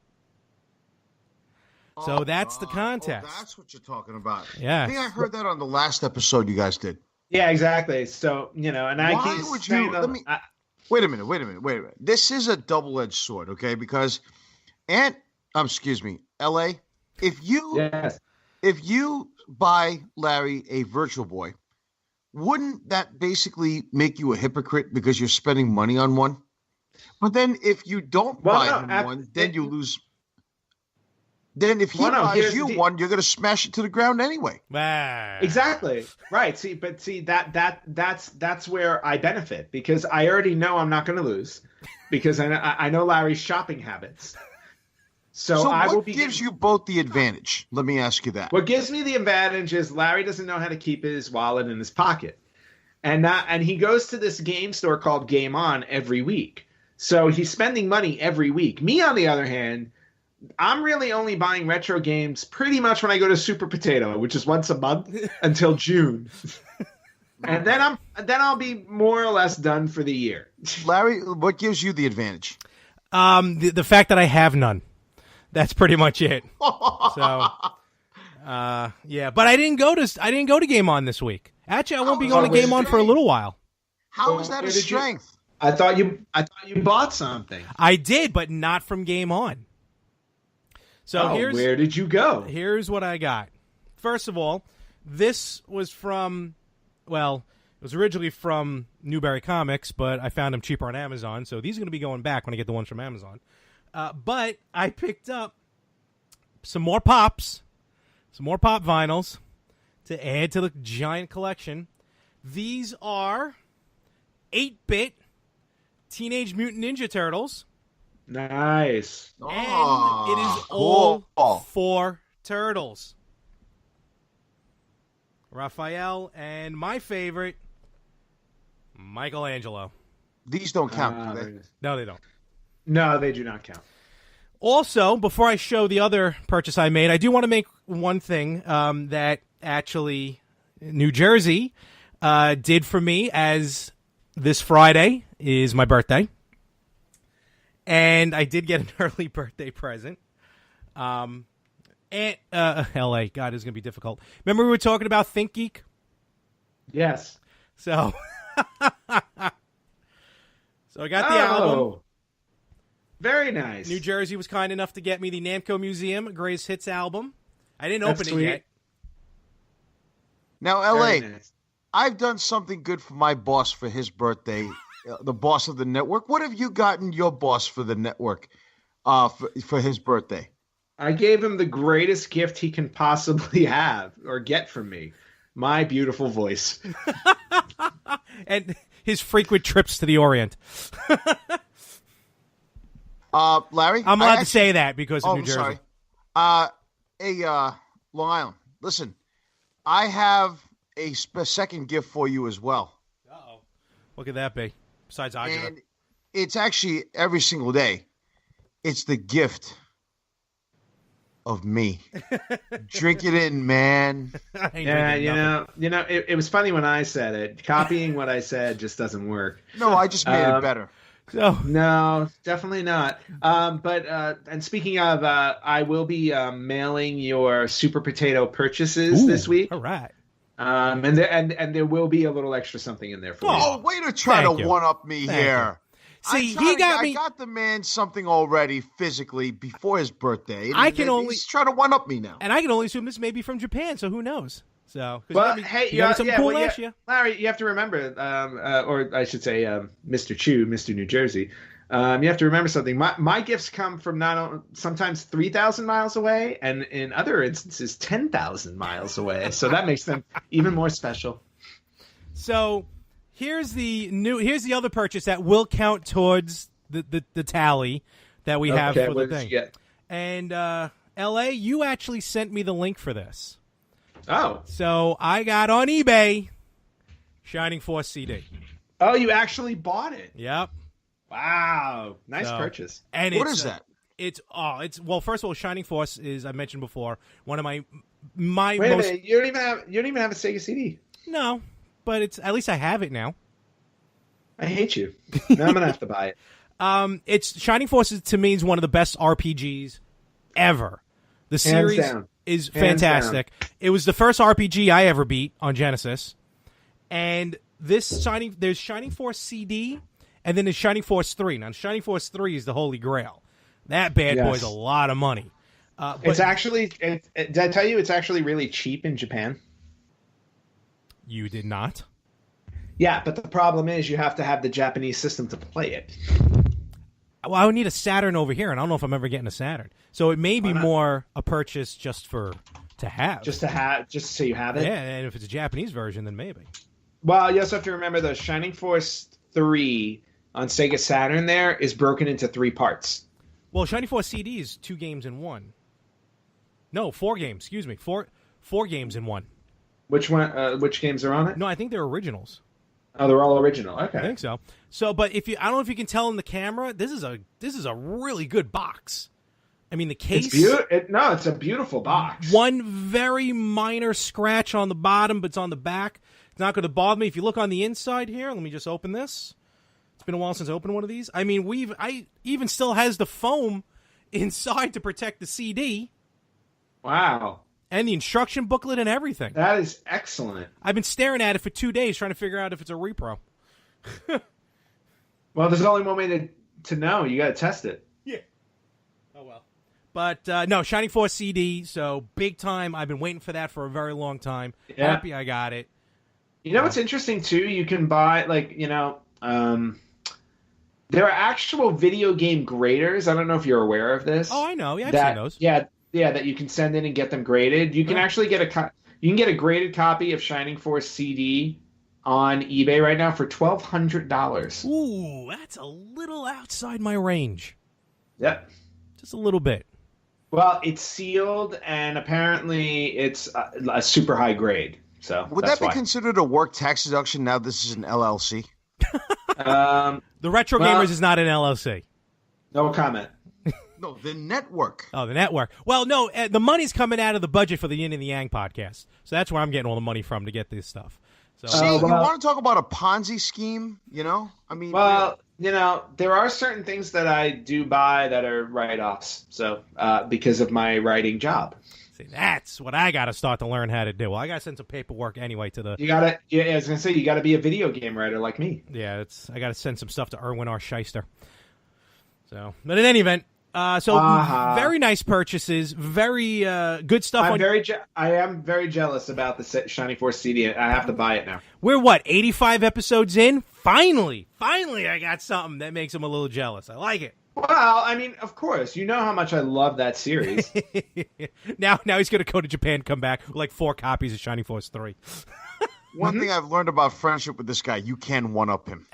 So that's the contest. Oh, that's what you're talking about. Yeah. I think I heard that on the last episode you guys did. Yeah, exactly. So, and I Why keep would saying you... Wait a minute. This is a double-edged sword, okay? Because, LA, if you buy Larry a Virtual Boy, wouldn't that basically make you a hypocrite because you're spending money on one? But then if you don't buy him one, then you lose. Then if he buys you one, you're going to smash it to the ground anyway. Exactly. Right. That's where I benefit because I already know I'm not going to lose because I know Larry's shopping habits. So what gives you both the advantage? Let me ask you that. What gives me the advantage is Larry doesn't know how to keep his wallet in his pocket. And he goes to this game store called Game On every week. So he's spending money every week. Me, on the other hand, I'm really only buying retro games pretty much when I go to Super Potato, which is once a month until June. And then I'll be more or less done for the year. Larry, what gives you the advantage? The fact that I have none. That's pretty much it. So, yeah, but I didn't go to Game On this week. Actually, I won't be going to Game On for a little while. How is that a strength? I thought you bought something. I did, but not from Game On. So where did you go? Here's what I got. First of all, this was from, it was originally from Newberry Comics, but I found them cheaper on Amazon. So these are going to be going back when I get the ones from Amazon. But I picked up some more pop vinyls to add to the giant collection. These are 8-bit Teenage Mutant Ninja Turtles. Nice. And it is all 4 turtles. Raphael and my favorite, Michelangelo. These don't count, do they? No, they don't. No, they do not count. Also, before I show the other purchase I made, I do want to make one thing that actually New Jersey did for me, as this Friday is my birthday. And I did get an early birthday present. And LA, God, it's going to be difficult. Remember we were talking about ThinkGeek? Yes. So I got the album. Very nice. New Jersey was kind enough to get me the Namco Museum Greatest Hits album. I didn't open it yet. Now, LA, I've done something good for my boss for his birthday, the boss of the network. What have you gotten your boss for the network for his birthday? I gave him the greatest gift he can possibly have or get from me. My beautiful voice. And his frequent trips to the Orient. Larry? I'm allowed to say that because of New Jersey. Sorry. Long Island. Listen, I have a second gift for you as well. Uh-oh. What could that be? Besides Agita. And it's actually every single day. It's the gift of me. Drink it in, man. Yeah, it was funny when I said it. Copying what I said just doesn't work. No, I just made it better. No, definitely not. And speaking of, I will be mailing your Super Potato purchases this week. All right. And there will be a little extra something in there for you. Oh, way to try to one-up me here. See, I got the man something already physically before his birthday. He's trying to one-up me now. And I can only assume this may be from Japan, so who knows? So, Larry, you have to remember, or I should say, Mr. Chu, Mr. New Jersey. You have to remember something. My gifts come from sometimes 3,000 miles away, and in other instances 10,000 miles away. So that makes them even more special. So Here's the other purchase that will count towards the tally that we have for the thing. And LA, you actually sent me the link for this. Oh. So I got on eBay Shining Force CD. Oh, you actually bought it? Yep. Wow. Nice purchase. And what is that? It's well, first of all, Shining Force is, I mentioned before, one of my Wait most... a minute, you don't even have a Sega CD. No, but it's at least I have it now. I hate you. Now I'm gonna have to buy it. It's Shining Force to me is one of the best RPGs ever. The series is fantastic. It was the first RPG I ever beat on Genesis, and there's Shining Force CD, and then there's Shining Force 3. Now, Shining Force 3 is the holy grail. That bad boy's a lot of money. But it's actually, did I tell you it's actually really cheap in Japan? You did not? Yeah, but the problem is you have to have the Japanese system to play it. Well, I would need a Saturn over here, and I don't know if I'm ever getting a Saturn. So it may be more a purchase just to have. Just so you have it? Yeah, and if it's a Japanese version, then maybe. Well, you also have to remember, though, Shining Force 3 on Sega Saturn there is broken into 3 parts. Well, Shining Force CD is 2 games in one. No, 4 games. Excuse me, 4 games in one. Which one? Which games are on it? No, I think they're originals. Oh, they're all original. Okay, I think so. So, but I don't know if you can tell in the camera, this is a really good box. I mean, the case. It's a beautiful box. One very minor scratch on the bottom, but it's on the back. It's not going to bother me. If you look on the inside here, let me just open this. It's been a while since I opened one of these. I mean, I even still has the foam inside to protect the CD. Wow. And the instruction booklet and everything. That is excellent. I've been staring at it for 2 days trying to figure out if it's a repro. Well, there's only one way to know. You got to test it. Yeah. Oh, well. But, no, Shining Force CD, so big time. I've been waiting for that for a very long time. Yeah. Happy I got it. You know what's interesting, too? You can buy, there are actual video game graders. I don't know if you're aware of this. Oh, I know. Yeah, I've seen those. Yeah, that you can send in and get them graded. You can actually get a graded copy of Shining Force CD on eBay right now for $1,200. Ooh, that's a little outside my range. Yep. Just a little bit. Well, it's sealed, and apparently it's a super high grade. So would that be considered a work tax deduction now this is an LLC? The Retro Gamers is not an LLC. No comment. No, the network. Oh, the network. Well, no, the money's coming out of the budget for the Yin and the Yang podcast. So that's where I'm getting all the money from to get this stuff. So, you want to talk about a Ponzi scheme, I mean, well, there are certain things that I do buy that are write-offs. So, because of my writing job. See, that's what I got to start to learn how to do. Well, I got to send some paperwork anyway to the... I was going to say, you got to be a video game writer like me. Yeah, I got to send some stuff to Erwin R. Shyster. So, but in any event, very nice purchases, very good stuff. I am very jealous about the Shining Force CD. I have to buy it now. We're 85 episodes in? Finally, I got something that makes him a little jealous. I like it. Well, I mean, of course, you know how much I love that series. Now he's going to go to Japan, come back with 4 copies of Shining Force 3. One thing I've learned about friendship with this guy, you can one-up him.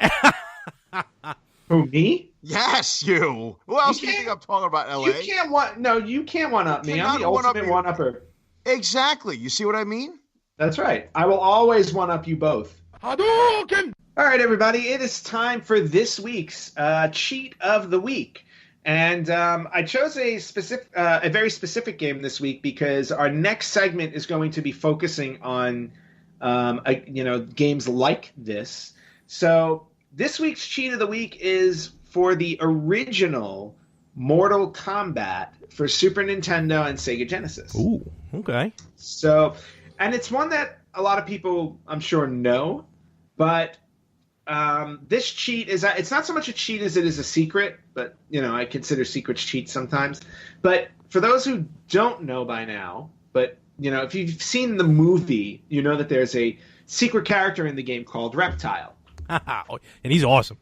Who, me? Yes, you. Who else do you think I'm talking about, LA? You can't one-up me. I'm the ultimate one-upper. Exactly. You see what I mean? That's right. I will always one-up you both. Hadouken! All right, everybody. It is time for this week's Cheat of the Week. And I chose a very specific game this week because our next segment is going to be focusing on games like this. So this week's Cheat of the Week is for the original Mortal Kombat for Super Nintendo and Sega Genesis. Ooh, okay. So, and it's one that a lot of people, I'm sure, know, but this cheat it's not so much a cheat as it is a secret, but, I consider secrets cheats sometimes. But for those who don't know by now, but, if you've seen the movie, you know that there's a secret character in the game called Reptile. And he's awesome.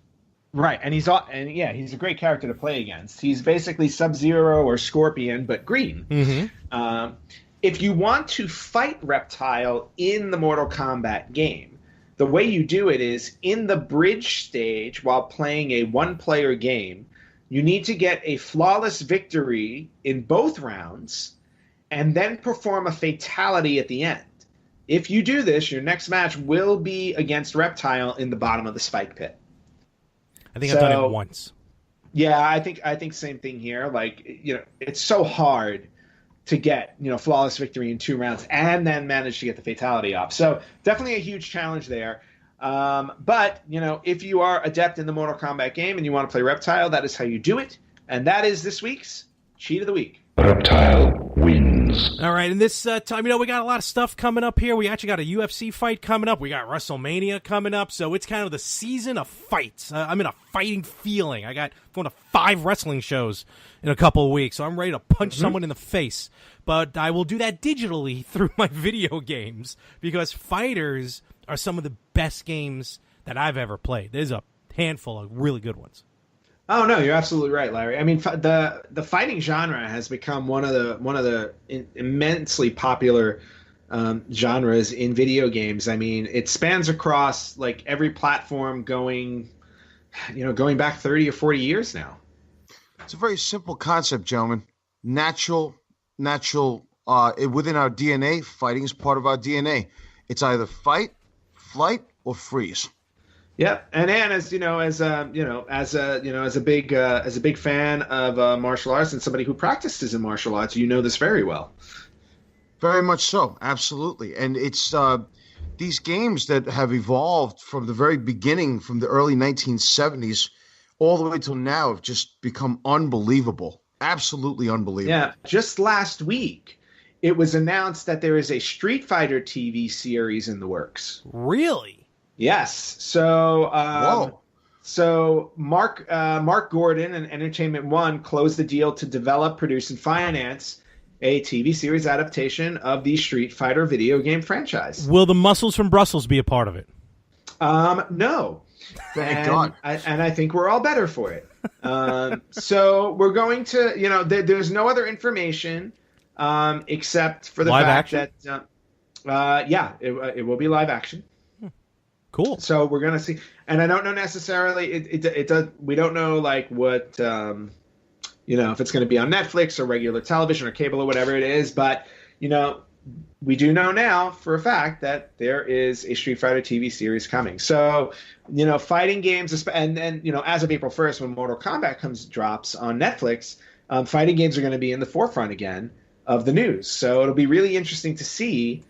Right, and he's a great character to play against. He's basically Sub-Zero or Scorpion, but green. Mm-hmm. If you want to fight Reptile in the Mortal Kombat game, the way you do it is in the bridge stage while playing a one-player game, you need to get a flawless victory in both rounds and then perform a fatality at the end. If you do this, your next match will be against Reptile in the bottom of the spike pit. I think I've done it once. Yeah, I think same thing here. Like, it's so hard to get, flawless victory in 2 rounds and then manage to get the fatality off. So definitely a huge challenge there. But, if you are adept in the Mortal Kombat game and you want to play Reptile, that is how you do it. And that is this week's Cheat of the Week. Reptile wins. All right, and this time, we got a lot of stuff coming up here. We actually got a UFC fight coming up. We got WrestleMania coming up, so it's kind of the season of fights. I'm in a fighting feeling. I got going to 5 wrestling shows in a couple of weeks, so I'm ready to punch someone in the face. But I will do that digitally through my video games because fighters are some of the best games that I've ever played. There's a handful of really good ones. Oh no, you're absolutely right, Larry. I mean, the fighting genre has become one of the immensely popular genres in video games. I mean, it spans across like every platform, going back 30 or 40 years now. It's a very simple concept, gentlemen. Natural. Within our DNA, fighting is part of our DNA. It's either fight, flight, or freeze. Yep, and as a big fan of martial arts and somebody who practices in martial arts, you know this very well. Very much so, absolutely. And it's these games that have evolved from the very beginning, from the early 1970s, all the way till now, have just become unbelievable, absolutely unbelievable. Yeah, just last week, it was announced that there is a Street Fighter TV series in the works. Really? Yes. So, Mark Gordon and Entertainment One closed the deal to develop, produce, and finance a TV series adaptation of the Street Fighter video game franchise. Will the muscles from Brussels be a part of it? No. Thank God. And I think we're all better for it. So we're going to, there's no other information except for the live fact action? that, it will be live action. Cool. So we're gonna see, and I don't know necessarily. It does. We don't know like what if it's going to be on Netflix or regular television or cable or whatever it is. But we do know now for a fact that there is a Street Fighter TV series coming. So fighting games, and then as of April 1st, when Mortal Kombat drops on Netflix, fighting games are going to be in the forefront again of the news. So it'll be really interesting to see,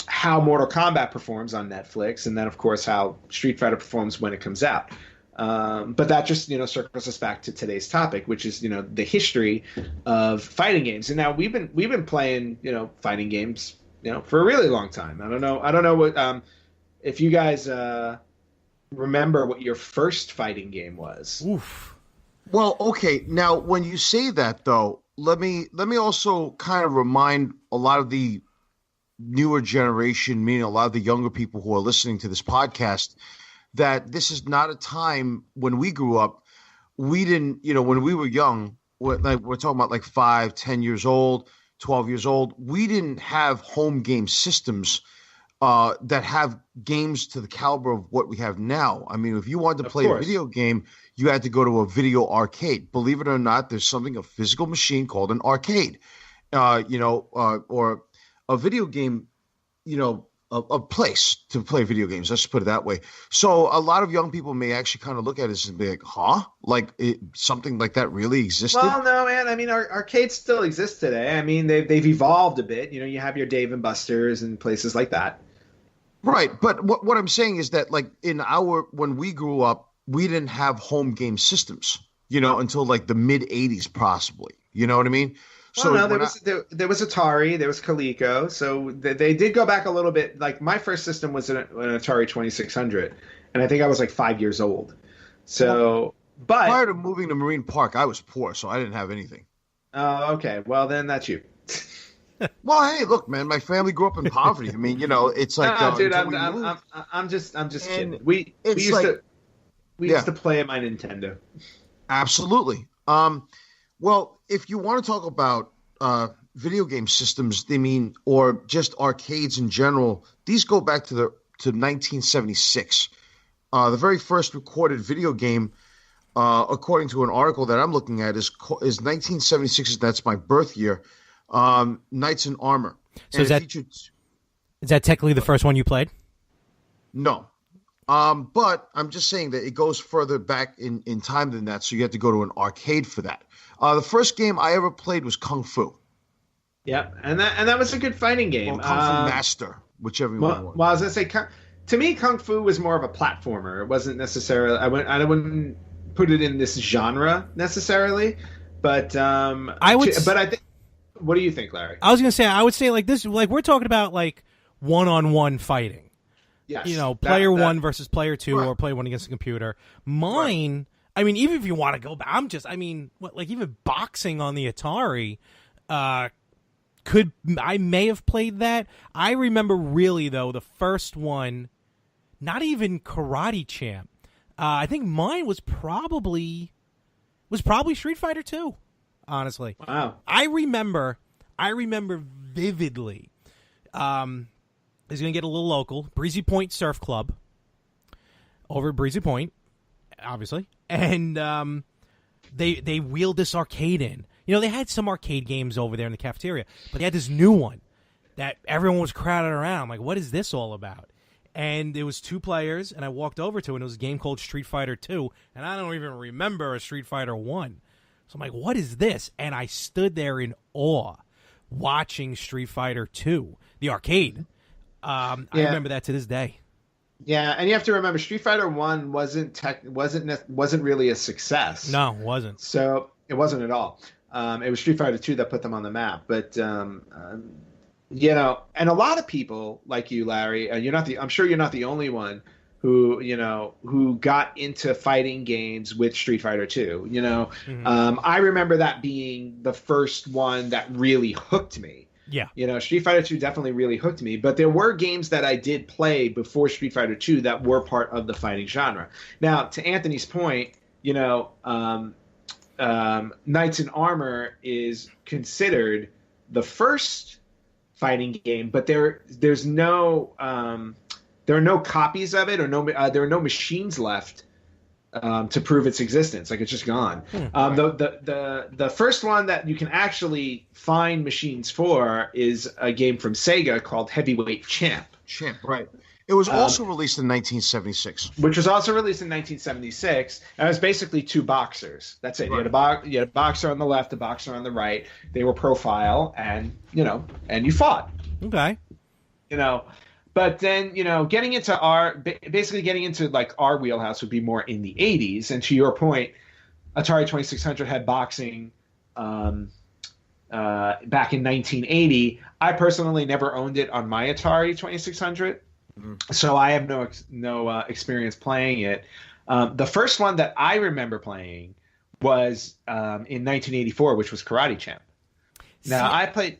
how Mortal Kombat performs on Netflix, and then of course how Street Fighter performs when it comes out. But that just circles us back to today's topic, which is the history of fighting games. And now we've been playing fighting games for a really long time. I don't know what if you guys remember what your first fighting game was. Oof. Well, okay. Now, when you say that, though, let me also kind of remind a lot of the newer generation, meaning a lot of the younger people who are listening to this podcast, that this is not a time when we grew up. We didn't, when we were young, we're talking about like 5, 10 years old, 12 years old. We didn't have home game systems that have games to the caliber of what we have now. I mean, if you wanted to play a video game, you had to go to a video arcade. Believe it or not, there's something, a physical machine called an arcade, or a video game, a place to play video games. Let's put it that way. So a lot of young people may actually kind of look at this and be like, huh? Like something like that really existed? Well, no, man. I mean, arcades still exist today. I mean, they've evolved a bit. You have your Dave and Buster's and places like that. Right. But what I'm saying is that like when we grew up, we didn't have home game systems, until like the mid 80s, possibly. You know what I mean? Well, no, there was Atari, there was Coleco, so they did go back a little bit. Like my first system was an Atari 2600, and I think I was like 5 years old. So, but prior to moving to Marine Park, I was poor, so I didn't have anything. Oh, okay. Well, then that's you. Well, hey, look, man, my family grew up in poverty. I mean, it's like, no, dude, I'm just kidding. We used to play at my Nintendo. Absolutely. Well, if you want to talk about video game systems, they mean, or just arcades in general, these go back to 1976. The very first recorded video game, according to an article that I'm looking at, is 1976. That's my birth year. Knights in Armor. So is that technically the first one you played? No. But I'm just saying that it goes further back in time than that, so you have to go to an arcade for that. The first game I ever played was Kung Fu. Yep, and that was a good fighting game. Or Kung Fu Master, whichever you want. Well, I was gonna say, to me, Kung Fu was more of a platformer. It wasn't necessarily. I wouldn't put it in this genre necessarily, but I would. But I think. What do you think, Larry? I was gonna say, I would say like this, like we're talking about like one-on-one fighting. Yes, player one versus player two, right. Or player one against the computer. Mine, right. I mean, even if you want to go back, even boxing on the Atari, I may have played that. I remember really though the first one, not even Karate Champ. I think mine was probably Street Fighter 2. Honestly, wow. I remember vividly. Is going to get a little local. Breezy Point Surf Club over at Breezy Point, obviously, and they wheeled this arcade in. They had some arcade games over there in the cafeteria, but they had this new one that everyone was crowded around. I'm like, what is this all about? And it was 2 players, and I walked over to it, and it was a game called Street Fighter 2, and I don't even remember a Street Fighter 1. So I'm like, what is this? And I stood there in awe watching Street Fighter 2, the arcade. I remember that to this day. Yeah, and you have to remember, Street Fighter 1 wasn't really a success. No, it wasn't. So it wasn't at all. It was Street Fighter 2 that put them on the map. But and a lot of people like you, Larry, I'm sure you're not the only one who got into fighting games with Street Fighter 2. Mm-hmm. I remember that being the first one that really hooked me. Yeah. Street Fighter 2 definitely really hooked me, but there were games that I did play before Street Fighter 2 that were part of the fighting genre. Now, to Anthony's point, Knights in Armor is considered the first fighting game, but there are no copies of it, or there are no machines left to prove its existence. Like, it's just gone. The first one that you can actually find machines for is a game from Sega called Heavyweight Champ. Right. It was also released in 1976. Which was also released in 1976. And it was basically 2 boxers. That's it. Right. You had a boxer on the left, a boxer on the right. They were profile, and you fought. Okay. But then, getting into like our wheelhouse would be more in the 80s. And to your point, Atari 2600 had boxing back in 1980. I personally never owned it on my Atari 2600. Mm-hmm. So I have no experience playing it. The first one that I remember playing was in 1984, which was Karate Champ. Now, I played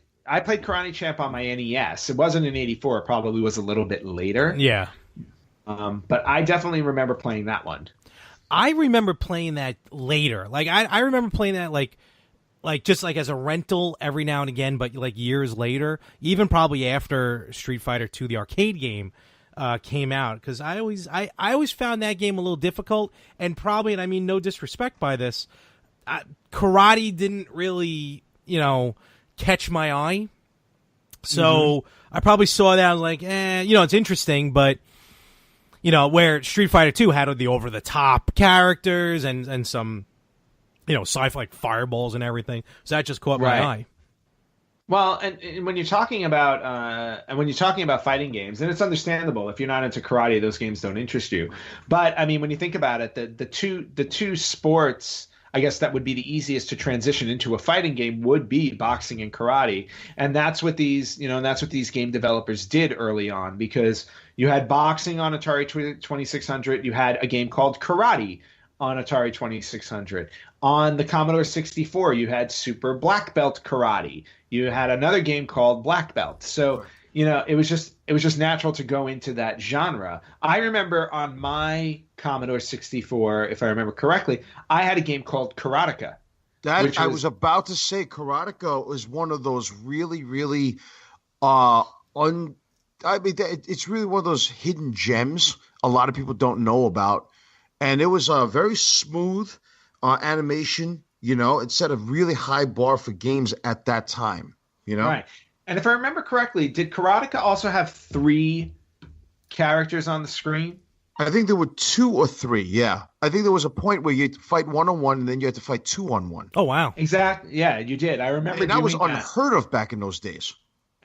Karate Champ on my NES. It wasn't in 84. It probably was a little bit later. Yeah. But I definitely remember playing that one. I remember playing that later. Like, I remember playing that, like just like as a rental every now and again, but like years later, even probably after Street Fighter 2, the arcade game, came out. Because I always found that game a little difficult. And probably, and I mean no disrespect by this, karate didn't really, catch my eye. So I probably saw that. I was like, it's interesting, but where Street Fighter 2 had the over the top characters and some sci-fi like fireballs and everything. So that just caught my eye. Well, and when you're talking about fighting games, and it's understandable if you're not into karate, those games don't interest you. But I mean, when you think about it, the two sports, I guess, that would be the easiest to transition into a fighting game would be boxing and karate. And that's what these game developers did early on, because you had boxing on Atari 2600, you had a game called Karate on Atari 2600. On the Commodore 64, you had Super Black Belt Karate. You had another game called Black Belt. So, it was just natural to go into that genre. I remember on my Commodore 64, if I remember correctly, I had a game called Karateka. That I was about to say, Karateka was one of those really, really, I mean, it's really one of those hidden gems a lot of people don't know about, and it was a very smooth animation. It set a really high bar for games at that time. Right. And if I remember correctly, did Karateka also have 3 characters on the screen? I think there were 2 or 3. Yeah, I think there was a point where you had to fight 1-on-1, and then you had to fight 2-on-1. Oh wow! Exactly. Yeah, you did. I remember. And that was unheard of back in those days.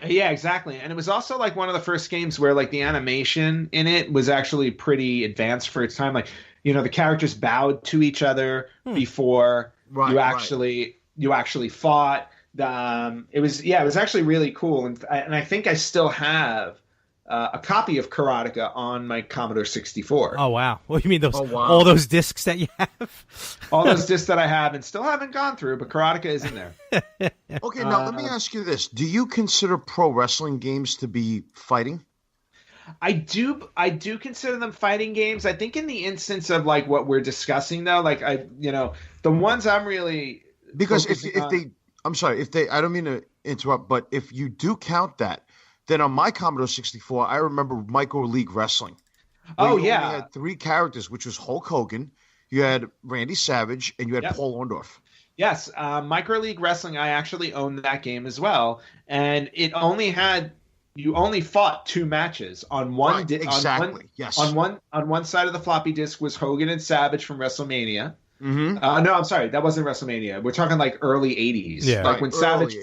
Yeah, exactly. And it was also like one of the first games where like the animation in it was actually pretty advanced for its time. Like, the characters bowed to each other before you actually fought. It was actually really cool. And I think I still have a copy of Karateka on my Commodore 64. Oh wow! What do you mean all those discs that you have? All those discs that I have and still haven't gone through, but Karateka is in there. Okay, now let me ask you this: do you consider pro wrestling games to be fighting? I do consider them fighting games. I think in the instance of like what we're discussing though, like the ones I'm really because if they I don't mean to interrupt, but if you do count that. Then on my Commodore 64, I remember Micro League Wrestling. Oh, You had 3 characters, which was Hulk Hogan, you had Randy Savage, and you had Paul Orndorff. Yes, Micro League Wrestling, I actually owned that game as well. And you only fought 2 matches. On one on one side of the floppy disk was Hogan and Savage from WrestleMania. Mm-hmm. No, I'm sorry, that wasn't WrestleMania. We're talking like early 80s. Yeah. Like when Savage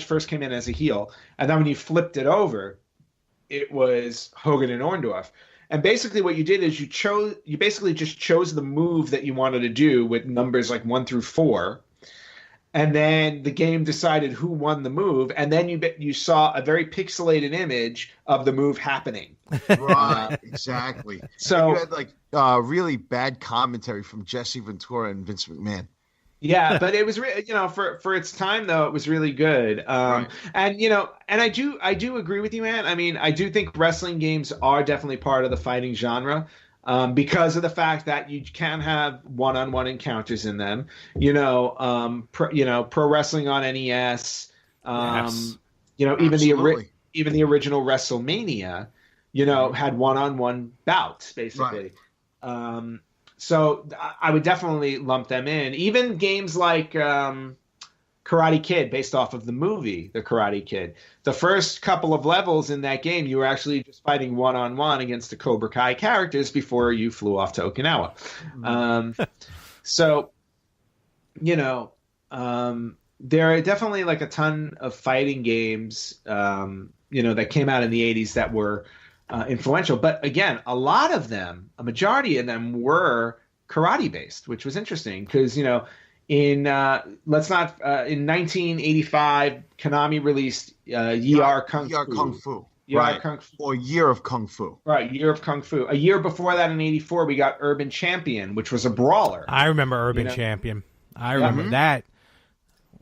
first came in as a heel, and then when you flipped it over, it was Hogan and Orndorff. And basically what you did is you basically just chose the move that you wanted to do with numbers like 1 through 4. And then the game decided who won the move, and then you saw a very pixelated image of the move happening. Right, exactly. So and you had really bad commentary from Jesse Ventura and Vince McMahon. Yeah, but it was for its time though, it was really good. Right. And I do agree with you, man. I mean, I do think wrestling games are definitely part of the fighting genre. Because of the fact that you can have one-on-one encounters in them, pro wrestling on NES, Yes. even the original WrestleMania, had one-on-one bouts basically. Right. So I would definitely lump them in. Even games like Karate Kid, based off of the movie The Karate Kid. The first couple of levels in that game, you were actually just fighting one-on-one against the Cobra Kai characters before you flew off to Okinawa. There are definitely like a ton of fighting games, that came out in the 80s that were influential. But again, a majority of them were karate-based, which was interesting because, in 1985, Konami released Ye Are Kung Fu. Right. Kung Fu. Or Year of Kung Fu. Right, Year of Kung Fu. A year before that, in '84, we got Urban Champion, which was a brawler. I remember Urban Champion. I remember that.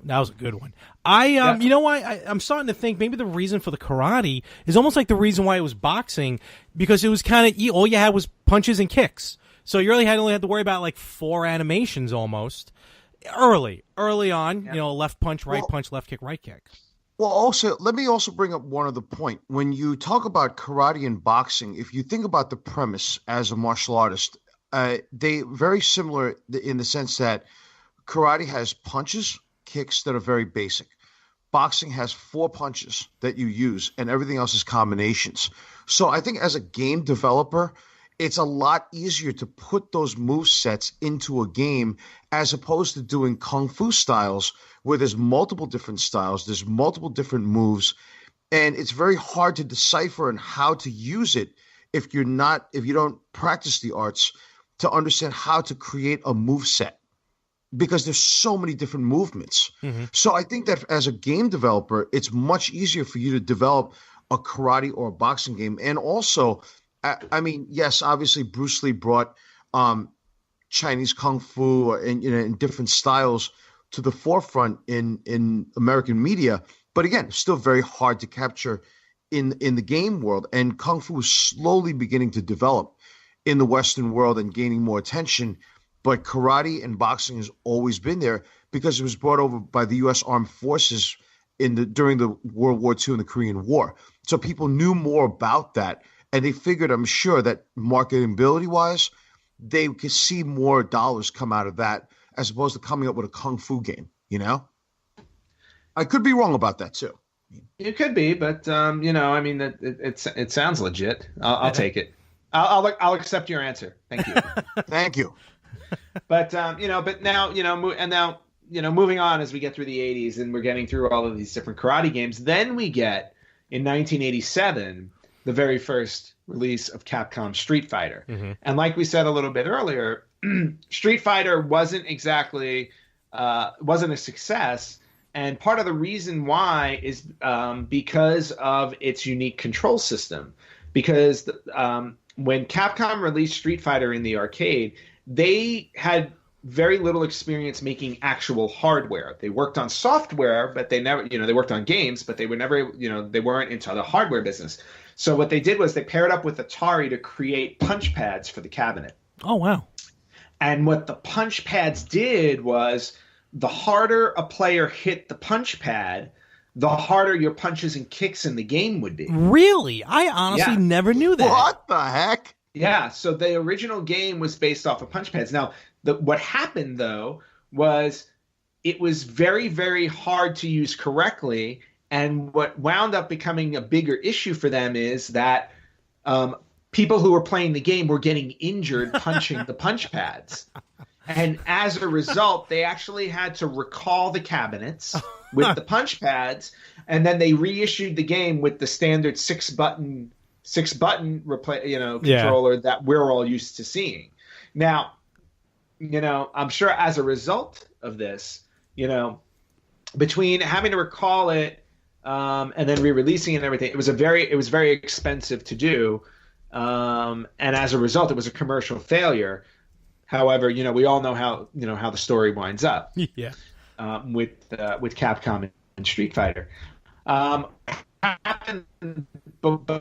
That was a good one. I'm starting to think maybe the reason for the karate is almost like the reason why it was boxing, because it was kind of all you had was punches and kicks. So you really only had to worry about like 4 animations almost. Early on, left punch, right punch, left kick, right kick. Well, also, let me also bring up one other point. When you talk about karate and boxing, if you think about the premise as a martial artist, they very similar in the sense that karate has punches, kicks that are very basic. Boxing has 4 punches that you use, and everything else is combinations. So I think as a game developer, it's a lot easier to put those move sets into a game as opposed to doing kung fu styles where there's multiple different styles, there's multiple different moves, and it's very hard to decipher and how to use it if you don't practice the arts to understand how to create a move set, because there's so many different movements. Mm-hmm. So I think that as a game developer, it's much easier for you to develop a karate or a boxing game. And also, I mean, yes, obviously Bruce Lee brought Chinese kung fu in different styles to the forefront in American media, but again, still very hard to capture in the game world. And kung fu is slowly beginning to develop in the Western world and gaining more attention but karate and boxing has always been there because it was brought over by the U.S. Armed Forces during the World War II and the Korean War. So people knew more about that, and they figured, I'm sure, that marketability-wise, they could see more dollars come out of that as opposed to coming up with a kung fu game, you know? I could be wrong about that, too. It could be, but, I mean, it sounds legit. I'll take it. I'll accept your answer. Thank you. Thank you. But, but now, moving on as we get through the 80s and we're getting through all of these different karate games, then we get, in 1987, the very first release of Capcom Street Fighter. Mm-hmm. And like we said a little bit earlier, Street Fighter wasn't exactly wasn't a success. And part of the reason why is because of its unique control system. Because when Capcom released Street Fighter in the arcade, they had very little experience making actual hardware. They worked on software, but they never, they worked on games, but they were never, they weren't into the hardware business. So what they did was they paired up with Atari to create punch pads for the cabinet. Oh, wow. And what the punch pads did was the harder a player hit the punch pad, the harder your punches and kicks in the game would be. Really? I honestly never knew that. What the heck? Yeah, so the original game was based off of punch pads. Now, what happened, though, was it was very, very hard to use correctly. And what wound up becoming a bigger issue for them is that people who were playing the game were getting injured punching the punch pads. And as a result, they actually had to recall the cabinets with the punch pads, and then they reissued the game with the standard six button controller that we're all used to seeing. Now, I'm sure as a result of this, between having to recall it and then re-releasing it and everything, it was very expensive to do, and as a result, it was a commercial failure. However, we all know how the story winds up. Yeah. With Capcom and Street Fighter. But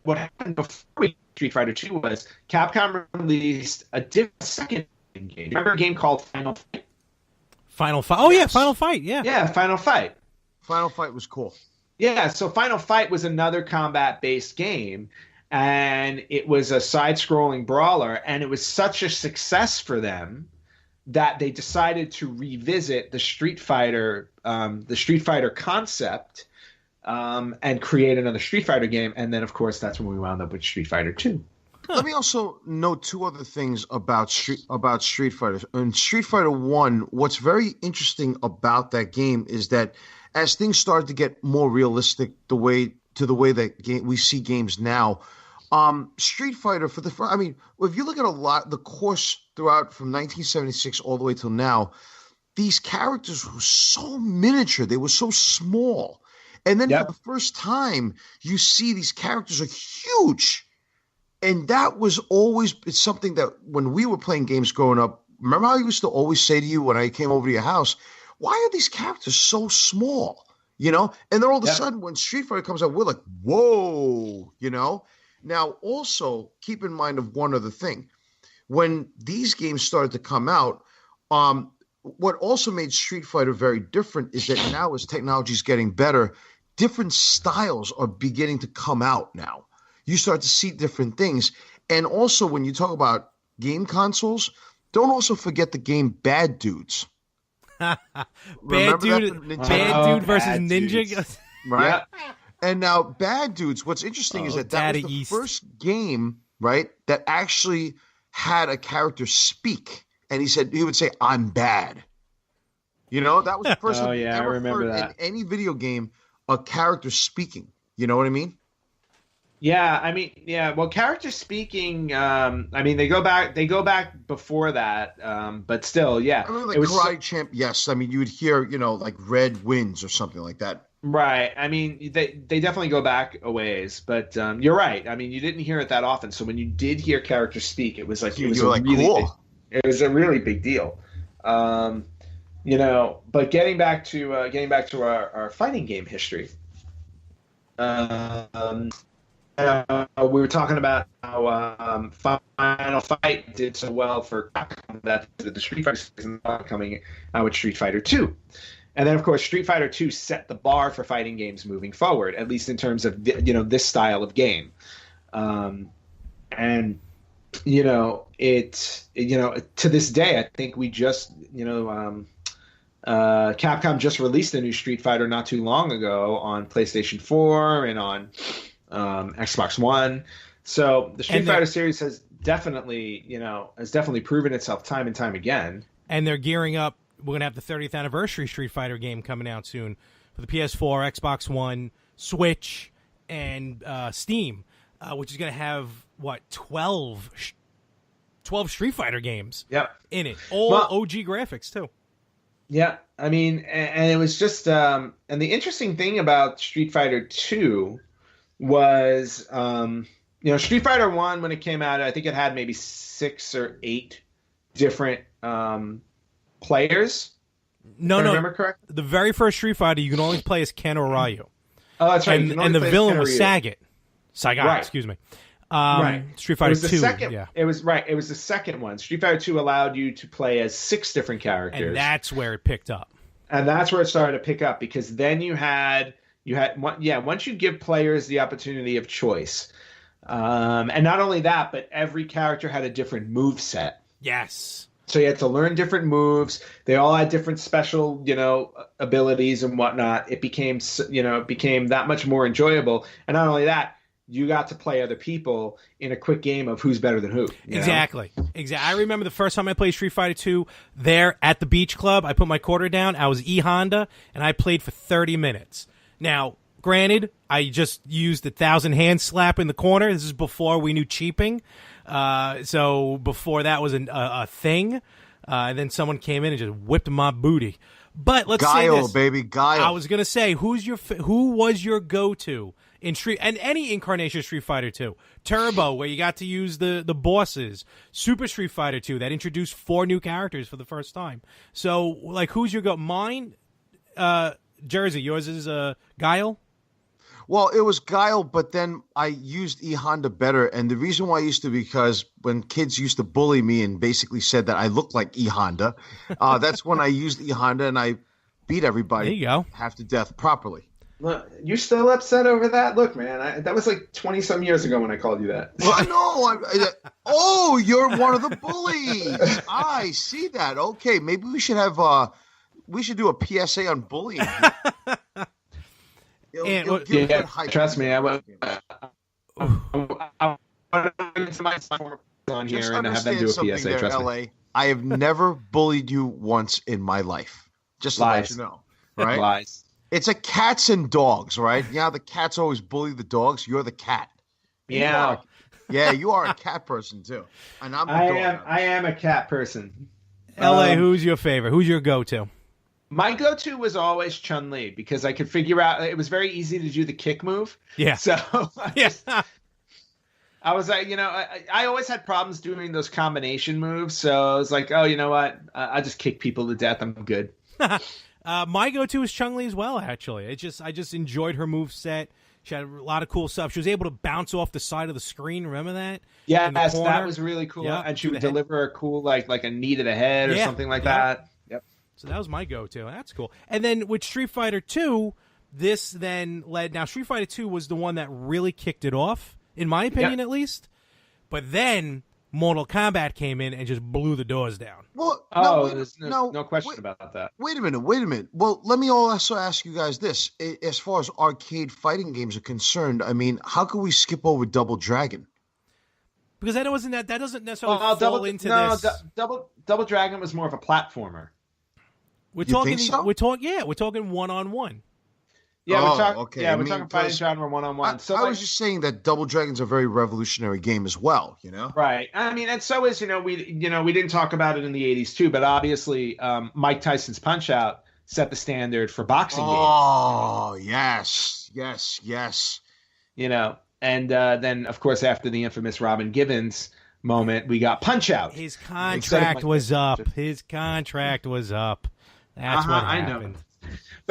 what happened before Street Fighter 2 was Capcom released a second game. Remember a game called Final Fight? Final Fight. Oh, yes. Yeah, Final Fight. Yeah. Yeah, Final Fight. Final Fight was cool. Yeah, so Final Fight was another combat-based game, and it was a side-scrolling brawler, and it was such a success for them that they decided to revisit the Street Fighter concept and create another Street Fighter game. And then, of course, that's when we wound up with Street Fighter 2. Let me also note two other things about Street Fighter. In Street Fighter 1, what's very interesting about that game is that as things started to get more realistic, the way that we see games now, Street Fighter if you look at the course throughout from 1976 all the way till now, these characters were so miniature. They were so small. And then for the first time, you see these characters are huge. And that was always something that when we were playing games growing up, remember how I used to always say to you when I came over to your house, why are these characters so small? And then all of a sudden when Street Fighter comes out, we're like, whoa, Now, also, keep in mind of one other thing. When these games started to come out, what also made Street Fighter very different is that now as technology is getting better, different styles are beginning to come out now. You start to see different things. And also, when you talk about game consoles, don't also forget the game Bad Dudes. Bad Dude versus Ninja. Right? Yeah. And now, Bad Dudes, what's interesting is that was the first game, right, that actually had a character speak. And he would say, I'm bad. That was the first time I ever heard in any video game a character speaking. You know what I mean? Yeah, well, character speaking, they go back before that, but still, yeah. I mean, Karate Champ, yes. You would hear, like Red Wins or something like that. Right. They definitely go back a ways, but you're right. You didn't hear it that often. So when you did hear characters speak, it was like cool. It was a really big deal. But getting back to our fighting game history. we were talking about how Final Fight did so well for Capcom that the Street Fighter season coming out with Street Fighter 2. And then, of course, Street Fighter 2 set the bar for fighting games moving forward, at least in terms of, this style of game. And, to this day, I think we just, Capcom just released a new Street Fighter not too long ago on PlayStation 4 and on Xbox One. So the Street Fighter series has definitely proven itself time and time again. And they're gearing up. We're going to have the 30th anniversary Street Fighter game coming out soon for the PS4, Xbox One, Switch, and Steam, which is going to have, 12 Street Fighter games in it. All OG graphics, too. Yeah, I mean, and it was just, and the interesting thing about Street Fighter 2 was, Street Fighter 1, when it came out, I think it had maybe 6 or 8 different players. No. Remember correct? The very first Street Fighter, you can only play as Ken or Ryu. Oh, that's right. And the villain was Sagat. Right. Excuse me. Right. Street Fighter 2. It was the second one. Street Fighter 2 allowed you to play as 6 different characters. And that's where it picked up. And that's where it started to pick up, because then you had once you give players the opportunity of choice. And not only that, but every character had a different move set. Yes. So you had to learn different moves. They all had different special, abilities and whatnot. It became that much more enjoyable. And not only that, you got to play other people in a quick game of who's better than who. Exactly. I remember the first time I played Street Fighter 2 there at the Beach Club. I put my quarter down. I was E-Honda, and I played for 30 minutes. Now, granted, I just used the 1,000 hand slap in the corner. This is before we knew cheaping. So before that was a thing. And then someone came in and just whipped my booty. But let's say this. Baby, Guile. I was going to say, who was your go-to in Street, and any incarnation of Street Fighter 2? Turbo, where you got to use the bosses. Super Street Fighter 2, that introduced 4 new characters for the first time. So, who's your go? Mine, Jersey. Yours is Guile? Well, it was Guile, but then I used E-Honda better. And the reason why I used to, because when kids used to bully me and basically said that I looked like E-Honda, that's when I used E-Honda, and I beat everybody there you go. half to death properly. Look, you're still upset over that? Look, man, that was like 20-some years ago when I called you that. Well, no, you're one of the bullies. I see that. Okay, maybe we should have we should do a PSA on bullying. Trust me, I will. I on here and have them do a PSA. Trust me. I have never bullied you once in my life. Just to let you know, right? Lies. It's a cats and dogs, right? Yeah, the cats always bully the dogs. You're the cat. Yeah. You are a cat person too. And I'm the dog. I am a cat person. LA, who's your favorite? Who's your go-to? My go-to was always Chun-Li, because I could figure out, it was very easy to do the kick move. Yeah. So I was like, I always had problems doing those combination moves. So I was like, oh, you know what? I just kick people to death. I'm good. My go-to is Chun-Li as well, actually. I just enjoyed her move set. She had a lot of cool stuff. She was able to bounce off the side of the screen. Remember that? Yeah, that was really cool. Yeah, and she would deliver a cool, like a knee to the head or something like that. Yep. So that was my go-to. That's cool. And then with Street Fighter 2, this then led... Now, Street Fighter 2 was the one that really kicked it off, in my opinion at least. But then Mortal Kombat came in and just blew the doors down. Well, there's no question about that. Wait a minute. Well, let me also ask you guys this. As far as arcade fighting games are concerned, I mean, how can we skip over Double Dragon? Because that doesn't necessarily fall into this. Double Dragon was more of a platformer. We're talking one-on-one. Yeah, we're talking fighting genre one-on-one. I was just saying that Double Dragon's a very revolutionary game as well, Right. I mean, and so is, we didn't talk about it in the 80s too, but obviously Mike Tyson's Punch-Out set the standard for boxing games. Oh, yes. And then, of course, after the infamous Robin Givens moment, we got Punch-Out. His contract was up. That's what happened. I know.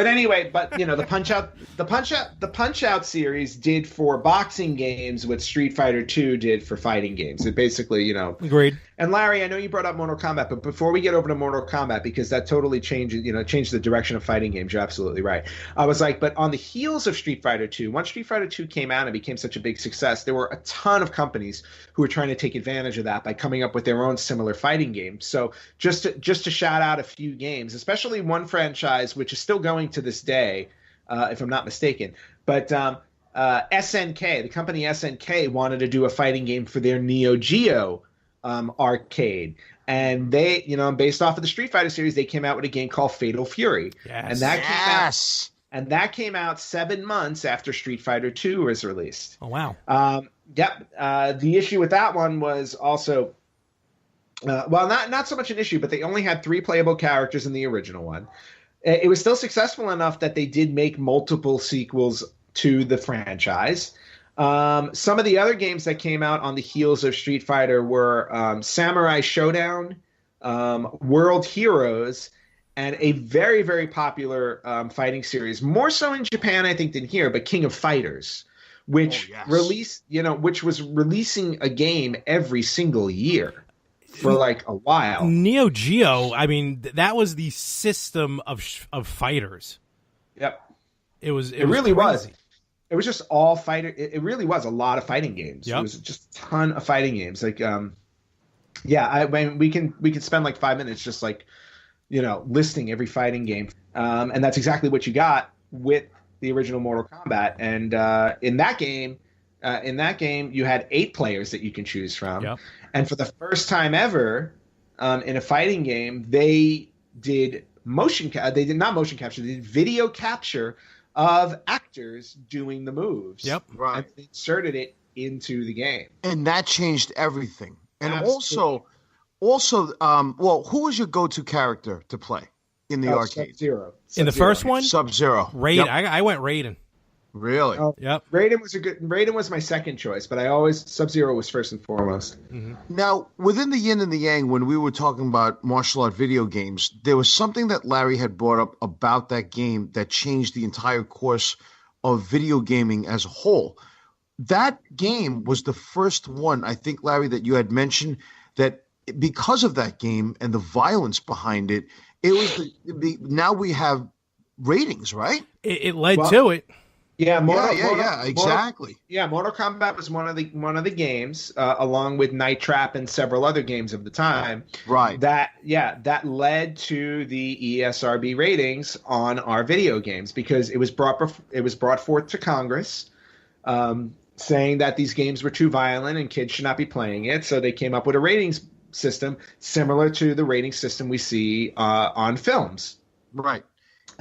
But anyway, the Punch Out series did for boxing games what Street Fighter 2 did for fighting games. It basically, Agreed. And Larry, I know you brought up Mortal Kombat, but before we get over to Mortal Kombat, because that totally changed the direction of fighting games, you're absolutely right. I was like, but on the heels of Street Fighter 2, once Street Fighter 2 came out and became such a big success, there were a ton of companies who were trying to take advantage of that by coming up with their own similar fighting games. So just to shout out a few games, especially one franchise which is still going to this day, if I'm not mistaken, but SNK, the company SNK, wanted to do a fighting game for their Neo Geo arcade, and they, based off of the Street Fighter series, they came out with a game called Fatal Fury. Yes. And that came out 7 months after Street Fighter 2 was released. Oh wow. The issue with that one was also, not so much an issue, but they only had 3 playable characters in the original one. It was still successful enough that they did make multiple sequels to the franchise. Some of the other games that came out on the heels of Street Fighter were Samurai Showdown, World Heroes, and a very, very popular fighting series, more so in Japan, I think, than here, but King of Fighters, which which was releasing a game every single year for like a while. Neo Geo, I mean, that was the system of fighters. Yep. It really crazy. was. It was just all fighter. It really was a lot of fighting games. Yep. It was just a ton of fighting games. Like, we can spend like 5 minutes just like, listing every fighting game. And that's exactly what you got with the original Mortal Kombat. And in that game, you had 8 players that you can choose from. Yep. And for the first time ever, in a fighting game, they did they did not motion capture. They did video capture of actors doing the moves. Yep. Right. And they inserted it into the game. And that changed everything. And Absolutely. also, who was your go-to character to play in the arcade? Sub-Zero. In the first one, Sub-Zero. Raiden. Yep. I went Raiden. Really? Yep. Raiden was my second choice, but Sub-Zero was first and foremost. Mm-hmm. Now, within the yin and the yang, when we were talking about martial art video games, there was something that Larry had brought up about that game that changed the entire course of video gaming as a whole. That game was the first one, I think, Larry, that you had mentioned that because of that game and the violence behind it, it was now we have ratings, right? It led to it. Yeah, exactly. Mortal Kombat was one of the games, along with Night Trap and several other games of the time. Right. That led to the ESRB ratings on our video games because it was brought forth to Congress, saying that these games were too violent and kids should not be playing it. So they came up with a ratings system similar to the rating system we see on films. Right.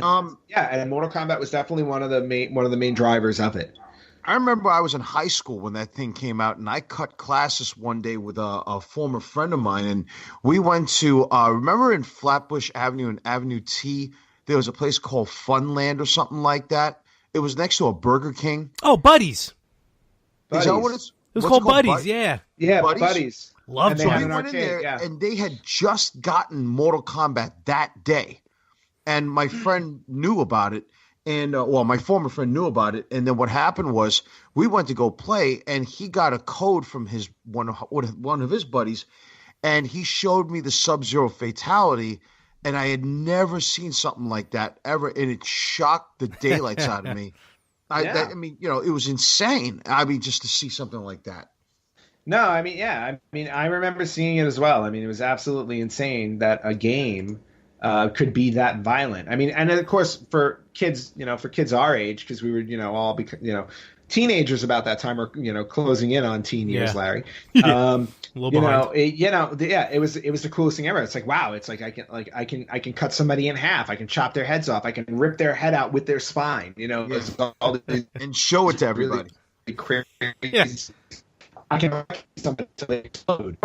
And Mortal Kombat was definitely one of the main drivers of it. I remember I was in high school when that thing came out, and I cut classes one day with a former friend of mine, and we went to remember in Flatbush Avenue and Avenue T, there was a place called Funland or something like that. It was next to a Burger King. Oh, Buddies. Is that what it's? It was called Buddies. Yeah. Yeah, Buddies. Buddies. Love We Buddies. went in there, and they had just gotten Mortal Kombat that day. And my friend knew about it, and my former friend knew about it. And then what happened was we went to go play, and he got a code from one of his buddies, and he showed me the Sub-Zero fatality, and I had never seen something like that ever, and it shocked the daylights out of me. It was insane. I mean, just to see something like that. No, I remember seeing it as well. I mean, it was absolutely insane that a game could be that violent. I mean, and of course for kids our age, because we were, all teenagers about that time, or closing in on teen years, Larry. It was the coolest thing ever. It's like, wow, it's like I can cut somebody in half, I can chop their heads off, I can rip their head out with their spine, it's all and show it to everybody. Really crazy. I can wreck somebody until they explode.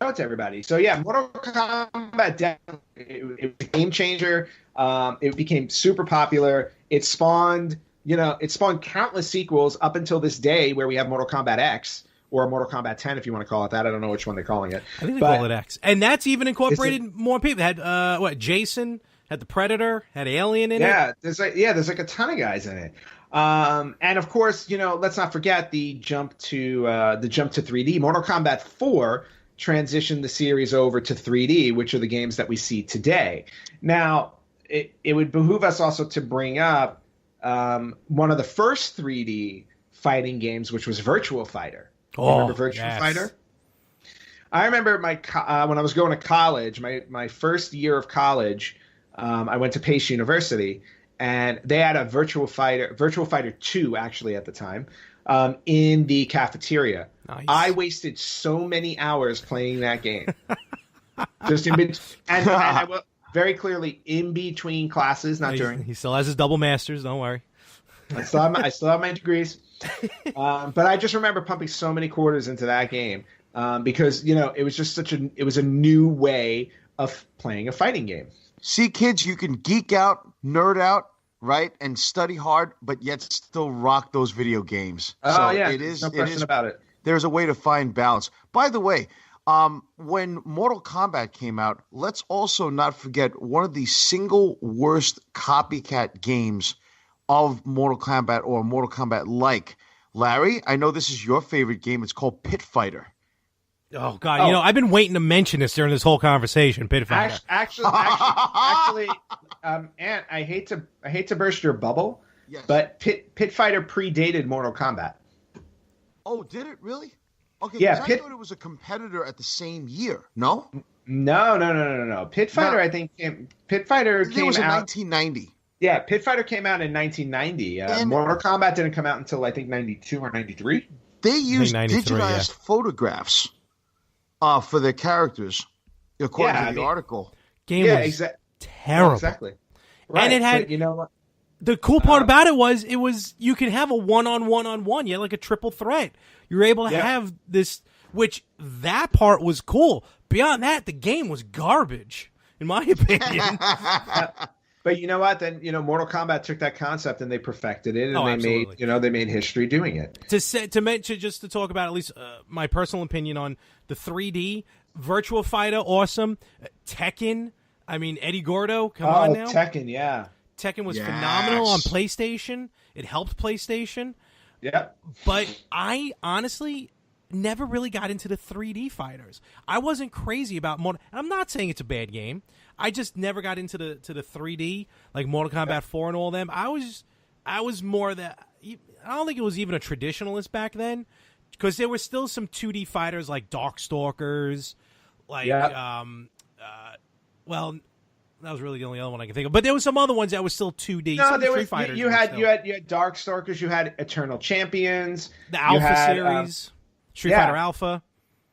Out to everybody. So yeah, Mortal Kombat it was a game changer. It became super popular. It spawned countless sequels up until this day, where we have Mortal Kombat X or Mortal Kombat 10, if you want to call it that. I don't know which one they're calling it. I think they call it X, and that's even incorporated more people. They had Jason, Had the Predator, had Alien in it. Yeah, there's like a ton of guys in it. And of course, let's not forget the jump to 3D. Mortal Kombat 4 transitioned the series over to 3D, which are the games that we see today. Now, it would behoove us also to bring up one of the first 3D fighting games, which was Virtua Fighter. Remember Virtua Fighter? I remember when I was going to college, my first year of college, I went to Pace University, and they had a Virtua Fighter 2 actually at the time, in the cafeteria. Nice. I wasted so many hours playing that game. Just in between, and I will, very clearly in between classes, not during. He still has his double masters. Don't worry. I still have my degrees. But I just remember pumping so many quarters into that game because it was just it was a new way of playing a fighting game. See, kids, you can geek out, nerd out, right, and study hard, but yet still rock those video games. Oh, yeah, no question about it. There's a way to find balance. By the way, when Mortal Kombat came out, let's also not forget one of the single worst copycat games of Mortal Kombat or Mortal Kombat-like. Larry, I know this is your favorite game. It's called Pit Fighter. Oh God! I've been waiting to mention this during this whole conversation. Pit Fighter. Actually, Ant, I hate to burst your bubble, yes, but Pit Fighter predated Mortal Kombat. Oh, did it really? Okay, yeah. I thought it was a competitor at the same year. No. No. Pit Fighter, I think, Pit Fighter came out. It was in 1990. Yeah, Pit Fighter came out in 1990. Mortal Kombat didn't come out until I think 92 or 93. They used digitized photographs for their characters, according to the article. Game was terrible. Exactly. Right. And it had, but you know what? The cool part about it was you could have a one-on-one-on-one. You had like a triple threat. You were able to have this, which that part was cool. Beyond that, the game was garbage, in my opinion. But you know what? Then Mortal Kombat took that concept and they perfected it, and they made history doing it. To mention, just to talk about at least my personal opinion on the 3D Virtua Fighter, awesome. Tekken, I mean Eddie Gordo, come on now. Tekken, yeah. Tekken was phenomenal on PlayStation. It helped PlayStation. Yeah. But I honestly never really got into the 3D fighters. I wasn't crazy about Mortal. I'm not saying it's a bad game. I just never got into the 3D, like Mortal Kombat 4 and all them. I was more that. I don't think it was even a traditionalist back then, because there were still some 2D fighters like Darkstalkers, well, that was really the only other one I can think of. But there were some other ones that were still 2D. No, there was Fighters. You had Darkstalkers. You had Eternal Champions. The Alpha series, Street Fighter Alpha.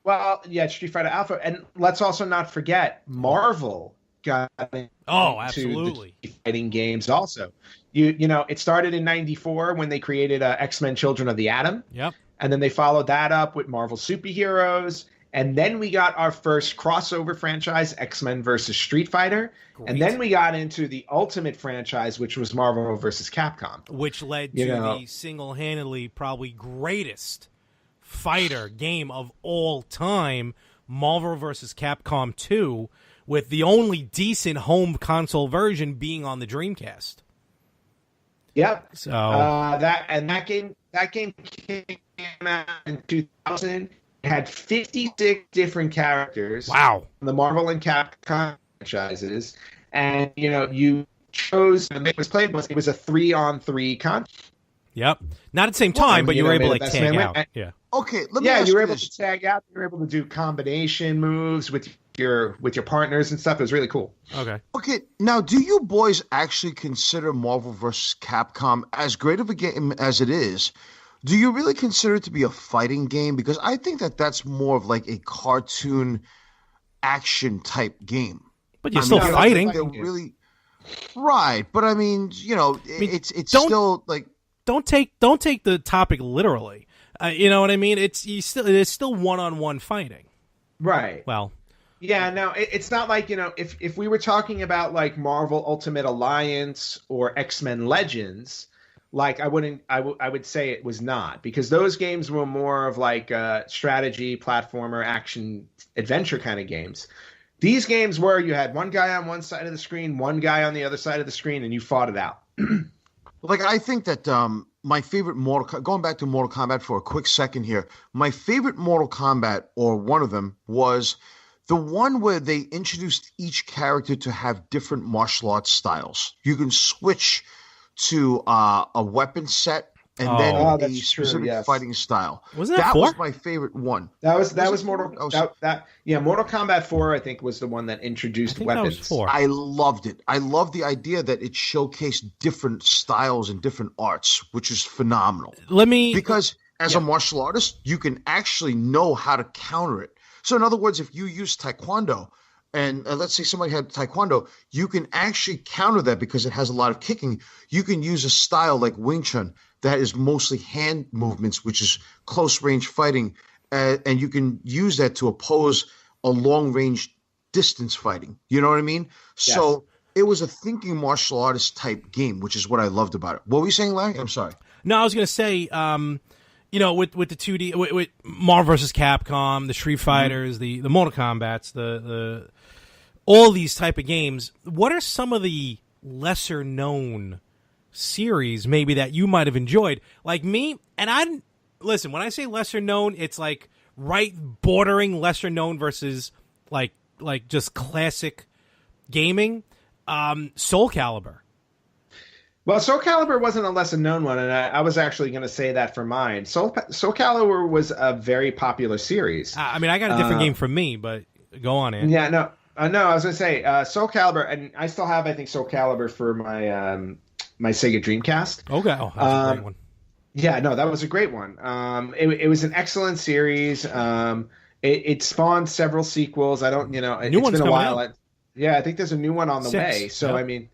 Well, yeah, Street Fighter Alpha, and let's also not forget Marvel got into absolutely the fighting games also. It started in '94 when they created X-Men: Children of the Atom. Yep. And then they followed that up with Marvel Superheroes. And then we got our first crossover franchise, X-Men versus Street Fighter. Great. And then we got into the ultimate franchise, which was Marvel versus Capcom. Which led to the single-handedly probably greatest fighter game of all time, Marvel versus Capcom 2, with the only decent home console version being on the Dreamcast. Yep. So that game came out in 2000. It had 56 different characters. Wow. From the Marvel and Capcom franchises, and you chose. And it was played. It was a 3-on-3 con. Yep. Not at the same time, but you were able to tag out. Yeah. Okay. Let me ask you were able to tag out. You were able to do combination moves with your partners and stuff. It was really cool. Okay. Now, do you boys actually consider Marvel vs. Capcom, as great of a game as it is? Do you really consider it to be a fighting game? Because I think that's more of like a cartoon action type game. But you're still fighting. They're really right. But I mean, it's still like don't take the topic literally. You know what I mean? It's still one-on-one fighting. Right. Well. Yeah, no, it's not like, if we were talking about like Marvel Ultimate Alliance or X-Men Legends, like I would say it was not, because those games were more of like strategy, platformer, action, adventure kind of games. These games were you had one guy on one side of the screen, one guy on the other side of the screen, and you fought it out. Like, I think that my favorite going back to Mortal Kombat for a quick second here, my favorite Mortal Kombat, or one of them, was the one where they introduced each character to have different martial arts styles. You can switch to a weapon set and then a specific fighting style. Was that 4? Was my favorite one. That was Mortal Kombat 4, I think, was the one that introduced weapons. That was 4. I loved it. I loved the idea that it showcased different styles and different arts, which is phenomenal. Because as a martial artist, you can actually know how to counter it. So in other words, if you use Taekwondo, and let's say somebody had Taekwondo, you can actually counter that because it has a lot of kicking. You can use a style like Wing Chun that is mostly hand movements, which is close range fighting, and you can use that to oppose a long range distance fighting. You know what I mean? Yes. So it was a thinking martial artist type game, which is what I loved about it. What were you saying, Larry? I'm sorry. No, I was going to say, you know, with the 2D, with Marvel vs. Capcom, the Street Fighters, the Mortal Kombats, the all these type of games, what are some of the lesser known series maybe that you might have enjoyed? Like me, and listen, when I say lesser known, it's like right bordering lesser known versus like just classic gaming. Soul Calibur. Well, Soul Calibur wasn't a lesser known one, and I was actually going to say that for mine. Soul Calibur was a very popular series. I mean, I got a different game from me, but go on, Andy. Yeah, no, I was going to say Soul Calibur, and I still have, I think, Soul Calibur for my my Sega Dreamcast. Okay, that's a great one. Yeah, no, that was a great one. It was an excellent series. It spawned several sequels. I don't, it's been a while. I think there's a new one on the way. So, yep. I mean,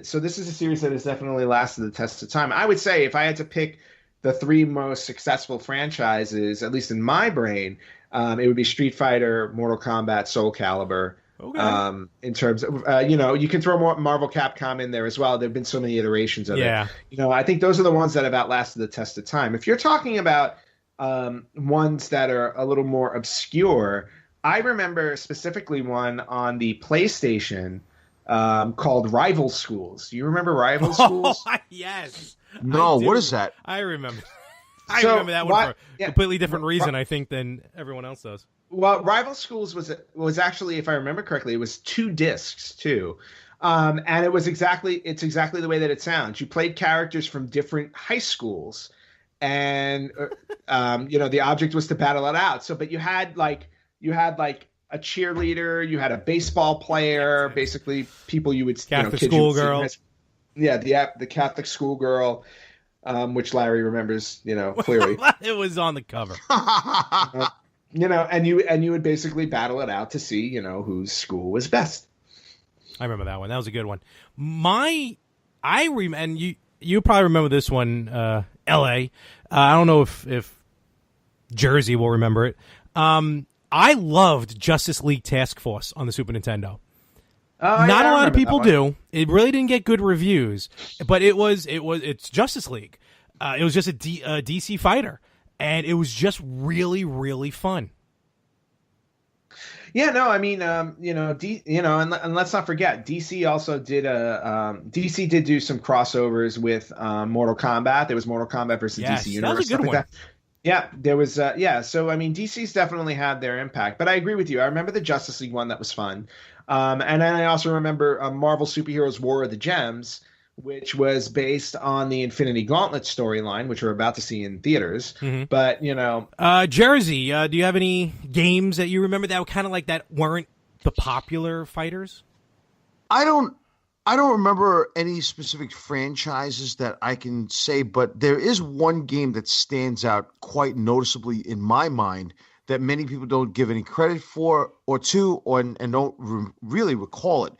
so this is a series that has definitely lasted the test of time. I would say if I had to pick the 3 most successful franchises, at least in my brain, it would be Street Fighter, Mortal Kombat, Soul Calibur. Okay. In terms of, you can throw more Marvel Capcom in there as well. There have been so many iterations of it. I think those are the ones that have outlasted the test of time. If you're talking about ones that are a little more obscure, I remember specifically one on the PlayStation called Rival Schools. Do you remember Rival Schools? Yes. No, what is that? I remember. I remember that one for a completely different reason, I think, than everyone else does. Well, Rival Schools was actually, if I remember correctly, it was 2 discs too, and it's exactly the way that it sounds. You played characters from different high schools, and the object was to battle it out. So, but you had like a cheerleader, you had a baseball player, basically people you would Catholic schoolgirl. The Catholic schoolgirl. Which Larry remembers, clearly. It was on the cover. And you would basically battle it out to see, whose school was best. I remember that one. That was a good one. And you probably remember this one, L.A. I don't know if Jersey will remember it. I loved Justice League Task Force on the Super Nintendo. Not a lot of people do. It really didn't get good reviews, but it's Justice League. It was just a DC fighter, and it was just really, really fun. Yeah, no, I mean, and let's not forget, DC also did DC did do some crossovers with Mortal Kombat. There was Mortal Kombat versus DC Universe. That was a good one. Like that. Yeah, there was. So I mean, DC's definitely had their impact, but I agree with you. I remember the Justice League one that was fun. And then I also remember Marvel Superheroes War of the Gems, which was based on the Infinity Gauntlet storyline, which we're about to see in theaters. Mm-hmm. But, Jersey, do you have any games that you remember that were kind of like that weren't the popular fighters? I don't remember any specific franchises that I can say, but there is one game that stands out quite noticeably in my mind that many people don't give any credit for and don't really recall it.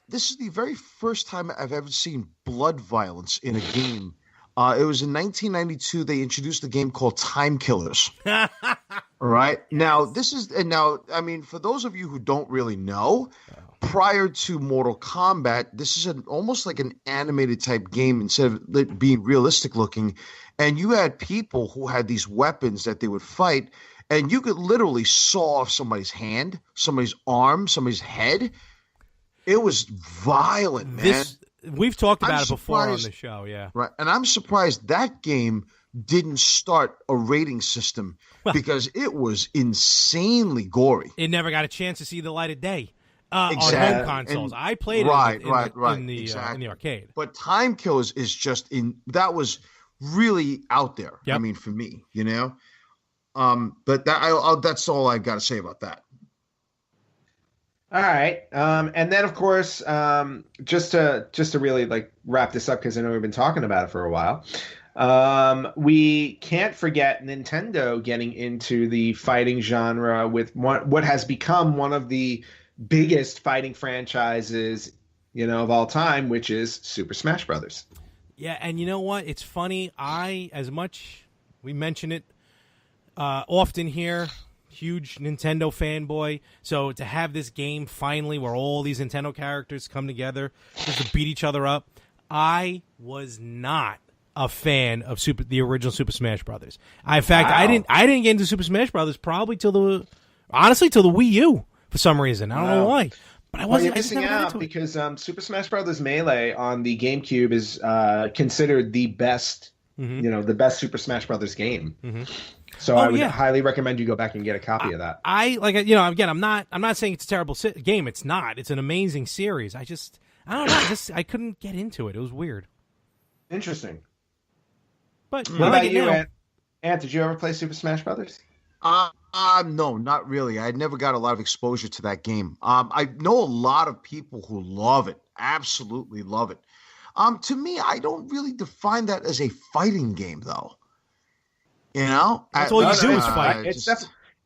This is the very first time I've ever seen blood violence in a game. It was in 1992. They introduced a game called Time Killers. All right. Yes. I mean, for those of you who don't really know, prior to Mortal Kombat, this is almost like an animated type game instead of it being realistic looking. And you had people who had these weapons that they would fight. and you could literally saw off somebody's hand, somebody's arm, somebody's head. It was violent, man. We've talked about it before on the show, yeah. Right, and I'm surprised that game didn't start a rating system because it was insanely gory. It never got a chance to see the light of day Exactly. on home consoles. I played it in the arcade. But Time Killers is just that was really out there. Yep. I mean, for me, but that's all I got to say about that. All right, and then of course, just to really like wrap this up because I know we've been talking about it for a while. We can't forget Nintendo getting into the fighting genre with what has become one of the biggest fighting franchises, of all time, which is Super Smash Brothers. Yeah, and you know what? It's funny. We mention it often here. Huge Nintendo fanboy. So to have this game finally where all these Nintendo characters come together just to beat each other up, I was not a fan of the original Super Smash Brothers. In fact, I didn't get into Super Smash Brothers probably till the Wii U for some reason. I don't know why. But I wasn't. You're missing out because Super Smash Brothers Melee on the GameCube is considered the best, the best Super Smash Brothers game. Mm-hmm. So I would highly recommend you go back and get a copy of that. Again, I'm not saying it's a terrible game. It's not. It's an amazing series. I don't know. I couldn't get into it. It was weird. Interesting. But what about you, Ant? Did you ever play Super Smash Brothers? No, not really. I never got a lot of exposure to that game. I know a lot of people who love it, absolutely love it. To me, I don't really define that as a fighting game, though. That's all you do is fight.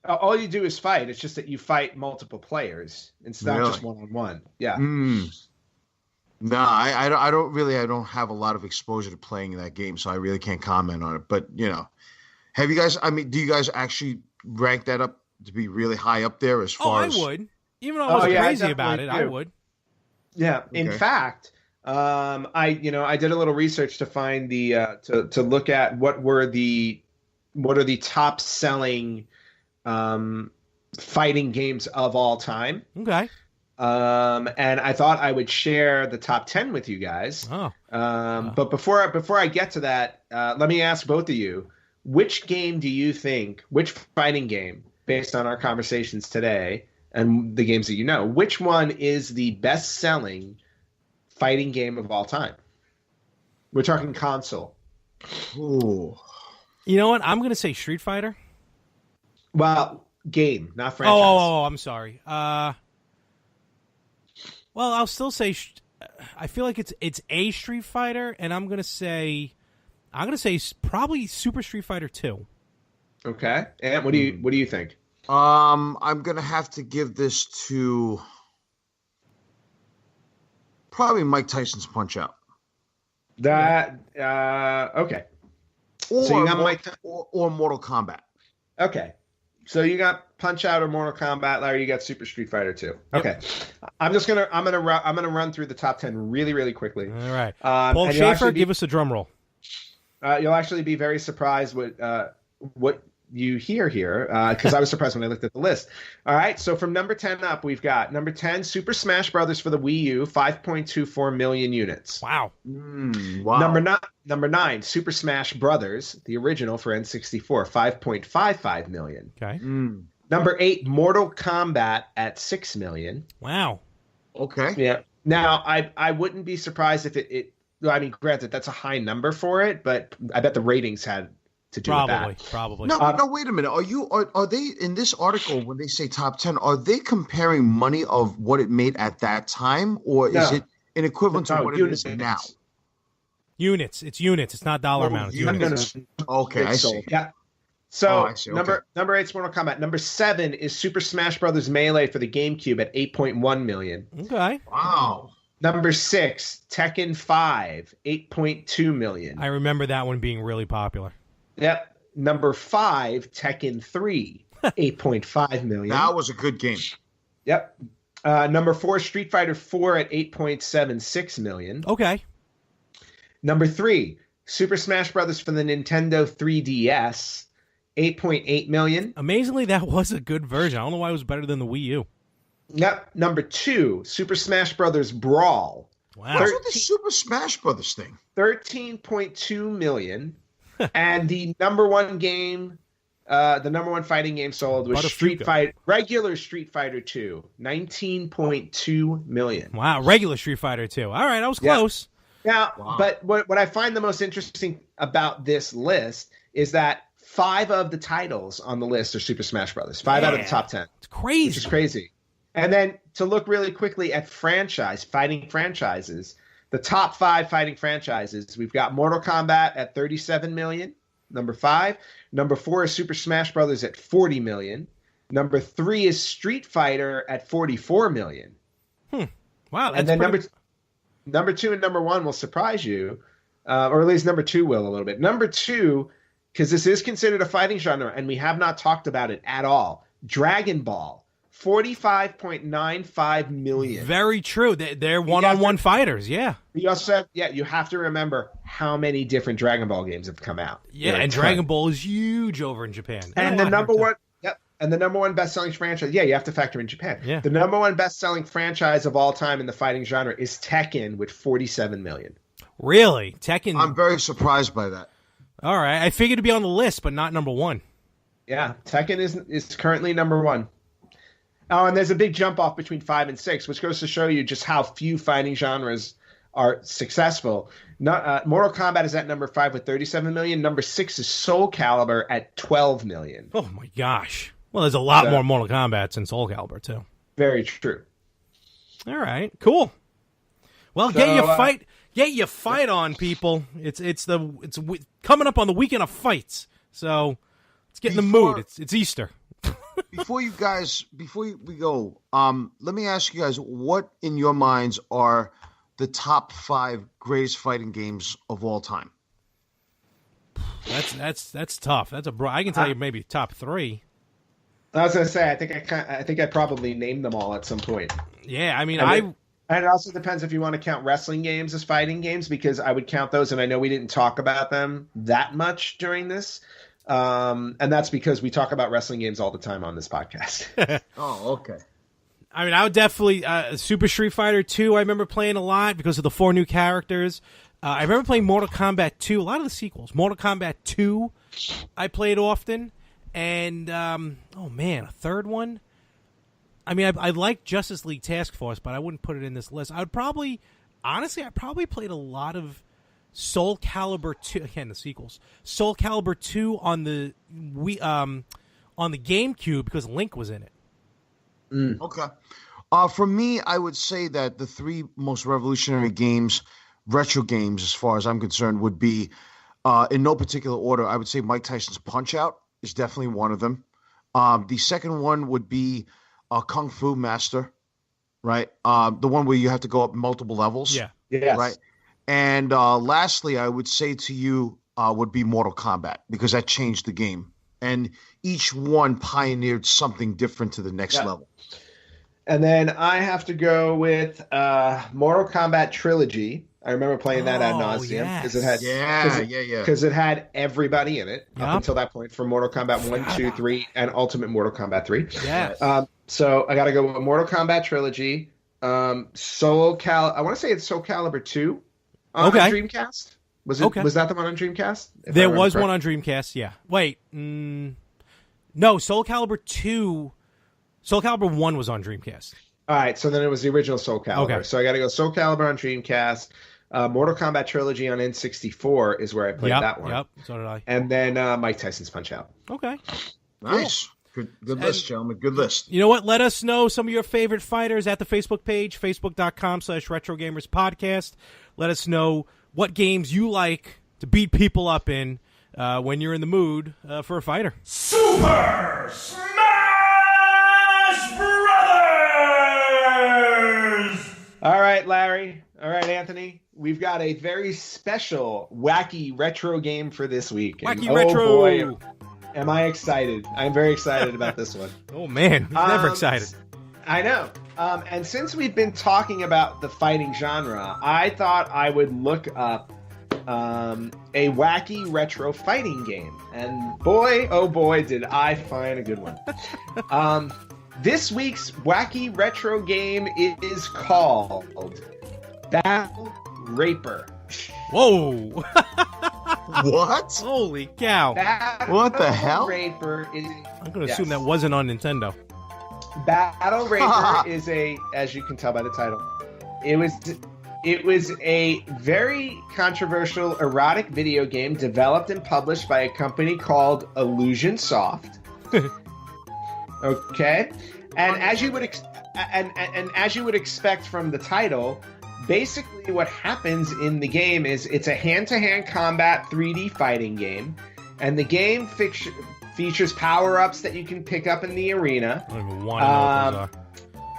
All you do is fight. It's just that you fight multiple players. It's not just one-on-one. Yeah. No, I don't have a lot of exposure to playing that game, so I really can't comment on it. But have you guys? I mean, do you guys actually rank that up to be really high up there as far as? I would. Even though I was crazy about it, I would. Yeah. Okay. In fact, I did a little research to find to look at what are the top selling fighting games of all time. Okay. And I thought I would share the top 10 with you guys. But before I get to that, let me ask both of you, which fighting game, based on our conversations today and the games that which one is the best-selling fighting game of all time? We're talking console. Ooh. You know what? I'm going to say Street Fighter. Well, game, not franchise. Oh, I'm sorry. Well, I'll still say I feel like it's a Street Fighter, and I'm gonna say probably Super Street Fighter 2. Okay, and what do you think? I'm gonna have to give this to probably Mike Tyson's Punch Out. That okay. So you got or Mortal Kombat. Okay. So you got Punch Out or Mortal Kombat, Larry. You got Super Street Fighter 2. Okay, yep. I'm gonna run through the top 10 really, really quickly. All right, Paul Schaefer, give us a drum roll. You'll actually be very surprised what you hear here because I was surprised when I looked at the list. All right, so from number 10 up, we've got number 10, Super Smash Brothers for the Wii U, 5.24 million units. Wow. Wow. Number 9, Super Smash Brothers, the original for N64, 5.55 million. Okay. Number 8, Mortal Kombat at 6 million. Wow. Okay. Yeah. Now, I wouldn't be surprised if it I mean, granted, that's a high number for it, but I bet the ratings had to do with that. Probably. No, wait a minute. Are they in this article when they say top 10? Are they comparing money of what it made at that time, or is it an equivalent to what it is now? Units. It's units. It's not dollar amount. It's units. Okay, I see. Yeah. So I see. Number 8 is Mortal Kombat. Number 7 is Super Smash Brothers Melee for the GameCube at 8.1 million. Okay. Wow. Number 6, Tekken 5, 8.2 million. I remember that one being really popular. Yep. Number 5, Tekken 3, 8.5 million. That was a good game. Yep. Number 4, Street Fighter 4 at 8.76 million. Okay. Number 3, Super Smash Brothers for the Nintendo 3DS, 8.8 million. Amazingly, that was a good version. I don't know why it was better than the Wii U. Yep. Number 2, Super Smash Brothers Brawl. Wow. What's with the Super Smash Brothers thing? 13.2 million. And the number one game, the number one fighting game sold was regular Street Fighter 2, 19.2 million. Wow, regular Street Fighter 2. All right, I was close. Now, but what I find the most interesting about this list is that 5 of the titles on the list are Super Smash Brothers. 5 out of the top 10. It's crazy. Which is crazy. And then to look really quickly at fighting franchises, the top 5 fighting franchises, we've got Mortal Kombat at 37 million, number 5. Number 4 is Super Smash Brothers at 40 million. Number 3 is Street Fighter at 44 million. Wow, that's and then number 2 and number 1 will surprise you, or at least number 2 will a little bit. Number 2, because this is considered a fighting genre, and we have not talked about it at all, Dragon Ball. 45.95 million. Very true. They're one-on-one fighters, yeah. You also have, you have to remember how many different Dragon Ball games have come out. Yeah, and Dragon Ball is huge over in Japan. And the number one best-selling franchise, you have to factor in Japan. Yeah. The number one best-selling franchise of all time in the fighting genre is Tekken with 47 million. Really? Tekken? I'm very surprised by that. All right. I figured it'd be on the list, but not number 1. Yeah, Tekken is currently number 1. Oh, and there's a big jump off between 5 and 6, which goes to show you just how few fighting genres are successful. Mortal Kombat is at number 5 with 37 million. Number 6 is Soul Calibur at 12 million. Oh my gosh! Well, there's a lot more Mortal Kombats in Soul Calibur too. Very true. All right, cool. Well, get your fight on, people. It's coming up on the weekend of fights, so let's get in the mood. It's Easter. Before we go, let me ask you guys, what in your minds are the top 5 greatest fighting games of all time? That's tough. I can tell you maybe top 3. I was gonna say I think I probably named them all at some point. Yeah, I mean and it also depends if you want to count wrestling games as fighting games, because I would count those, and I know we didn't talk about them that much during this. And that's because we talk about wrestling games all the time on this podcast. Oh, okay. I mean, I would definitely Super Street Fighter 2. I remember playing a lot because of the 4 new characters. I remember playing Mortal Kombat 2. A lot of the sequels. Mortal Kombat 2, I played often, and a third one. I mean, I like Justice League Task Force, but I wouldn't put it in this list. I probably played a lot of Soul Calibur 2, again, the sequels. Soul Calibur 2 on the GameCube because Link was in it. Okay. For me, I would say that the 3 most revolutionary games, retro games, as far as I'm concerned, would be, in no particular order, I would say Mike Tyson's Punch-Out is definitely one of them. The second one would be Kung Fu Master, right? The one where you have to go up multiple levels. Yeah. Yes. Right. And lastly, I would say to you would be Mortal Kombat, because that changed the game. And each one pioneered something different to the next level. And then I have to go with Mortal Kombat Trilogy. I remember playing that ad nauseum because it had everybody in it up until that point, from Mortal Kombat 1, 2, 3, and Ultimate Mortal Kombat 3. Yes. So I got to go with Mortal Kombat Trilogy. I want to say it's Soul Calibur 2. On Dreamcast? Was that the one on Dreamcast? There was one on Dreamcast, yeah. Wait, no, Soul Calibur 2, Soul Calibur 1 was on Dreamcast. All right, so then it was the original Soul Calibur. Okay. So I got to go Soul Calibur on Dreamcast. Mortal Kombat Trilogy on N64 is where I played that one. Yep, so did I. And then Mike Tyson's Punch-Out. Okay. Nice. Cool. Good list, gentlemen. Good list. You know what? Let us know some of your favorite fighters at the Facebook page, facebook.com/RetroGamersPodcast. Let us know what games you like to beat people up in when you're in the mood for a fighter. Super Smash Brothers! All right, Larry. All right, Anthony. We've got a very special wacky retro game for this week. Wacky retro! Boy, am I excited. I'm very excited about this one. Oh, man. He's never excited. I know. And since we've been talking about the fighting genre, I thought I would look up a wacky retro fighting game. And boy, oh boy, did I find a good one. This week's wacky retro game is called Battle Raper. Whoa! What? Holy cow! What the hell? Raper is. I'm going to assume that wasn't on Nintendo. Battle Raper is a, as you can tell by the title, it was a very controversial erotic video game developed and published by a company called Illusion Soft. Okay, and as you would as you would expect from the title, basically what happens in the game is it's a hand-to-hand combat 3D fighting game, and the game features power-ups that you can pick up in the arena. I don't even want to know what those are.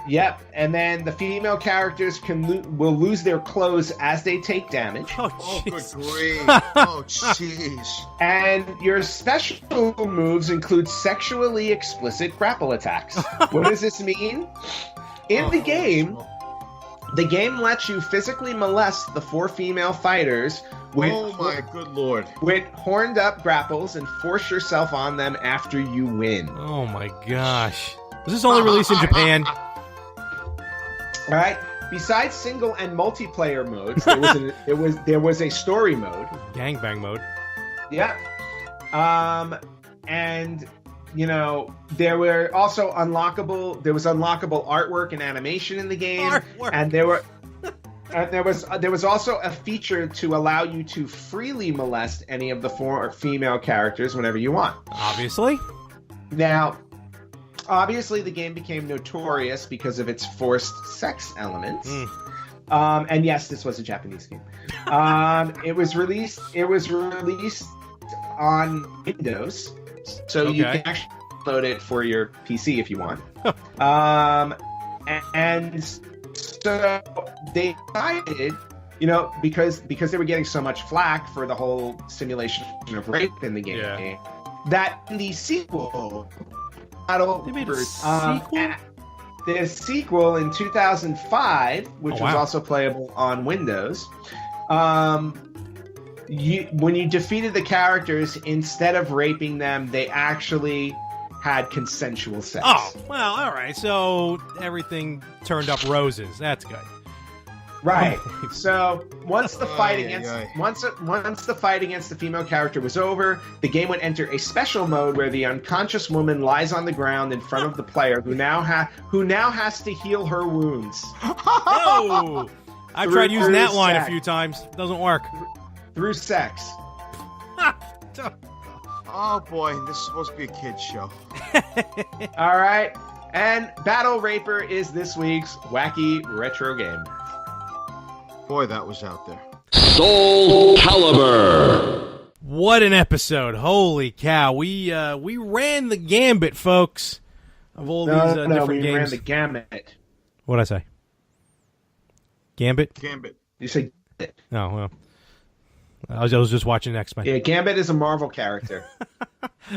Yep, and then the female characters will lose their clothes as they take damage. Oh, Good jeez. grief. Oh, jeez. And your special moves include sexually explicit grapple attacks. What does this mean? In the game lets you physically molest the 4 female fighters with, Oh, my good lord. with horned-up grapples and force yourself on them after you win. Oh my gosh. Was this only released in Japan? All right. Besides single and multiplayer modes, there was a story mode. Gangbang mode. Yeah. And you know, there was unlockable artwork and animation in the game. Artwork. And there was also a feature to allow you to freely molest any of the 4 female characters whenever you want. Obviously. Now, obviously the game became notorious because of its forced sex elements. And yes, this was a Japanese game. It was released on Windows, so you can actually download it for your PC if you want. And so they decided, you know, because they were getting so much flack for the whole simulation of rape in the game, that in the sequel, They made a sequel? the sequel in 2005, which was wow. also playable on Windows, when you defeated the characters, instead of raping them, they actually had consensual sex. Oh, well, all right. So everything turned up roses. That's good. Right. So once the fight against the female character was over, the game would enter a special mode where the unconscious woman lies on the ground in front of the player, who now has to heal her wounds. Oh, I've tried using that line a few times. Doesn't work. Through sex. Oh, boy. This is supposed to be a kid's show. All right. And Battle Raper is this week's wacky retro game. Boy, that was out there. Soul Calibur. What an episode! Holy cow! We ran the gambit, folks, of all these different we games. ran the gamut. What'd I say? Gambit? Gambit. You say Oh well. I was just watching X-Men. yeah, Gambit is a Marvel character.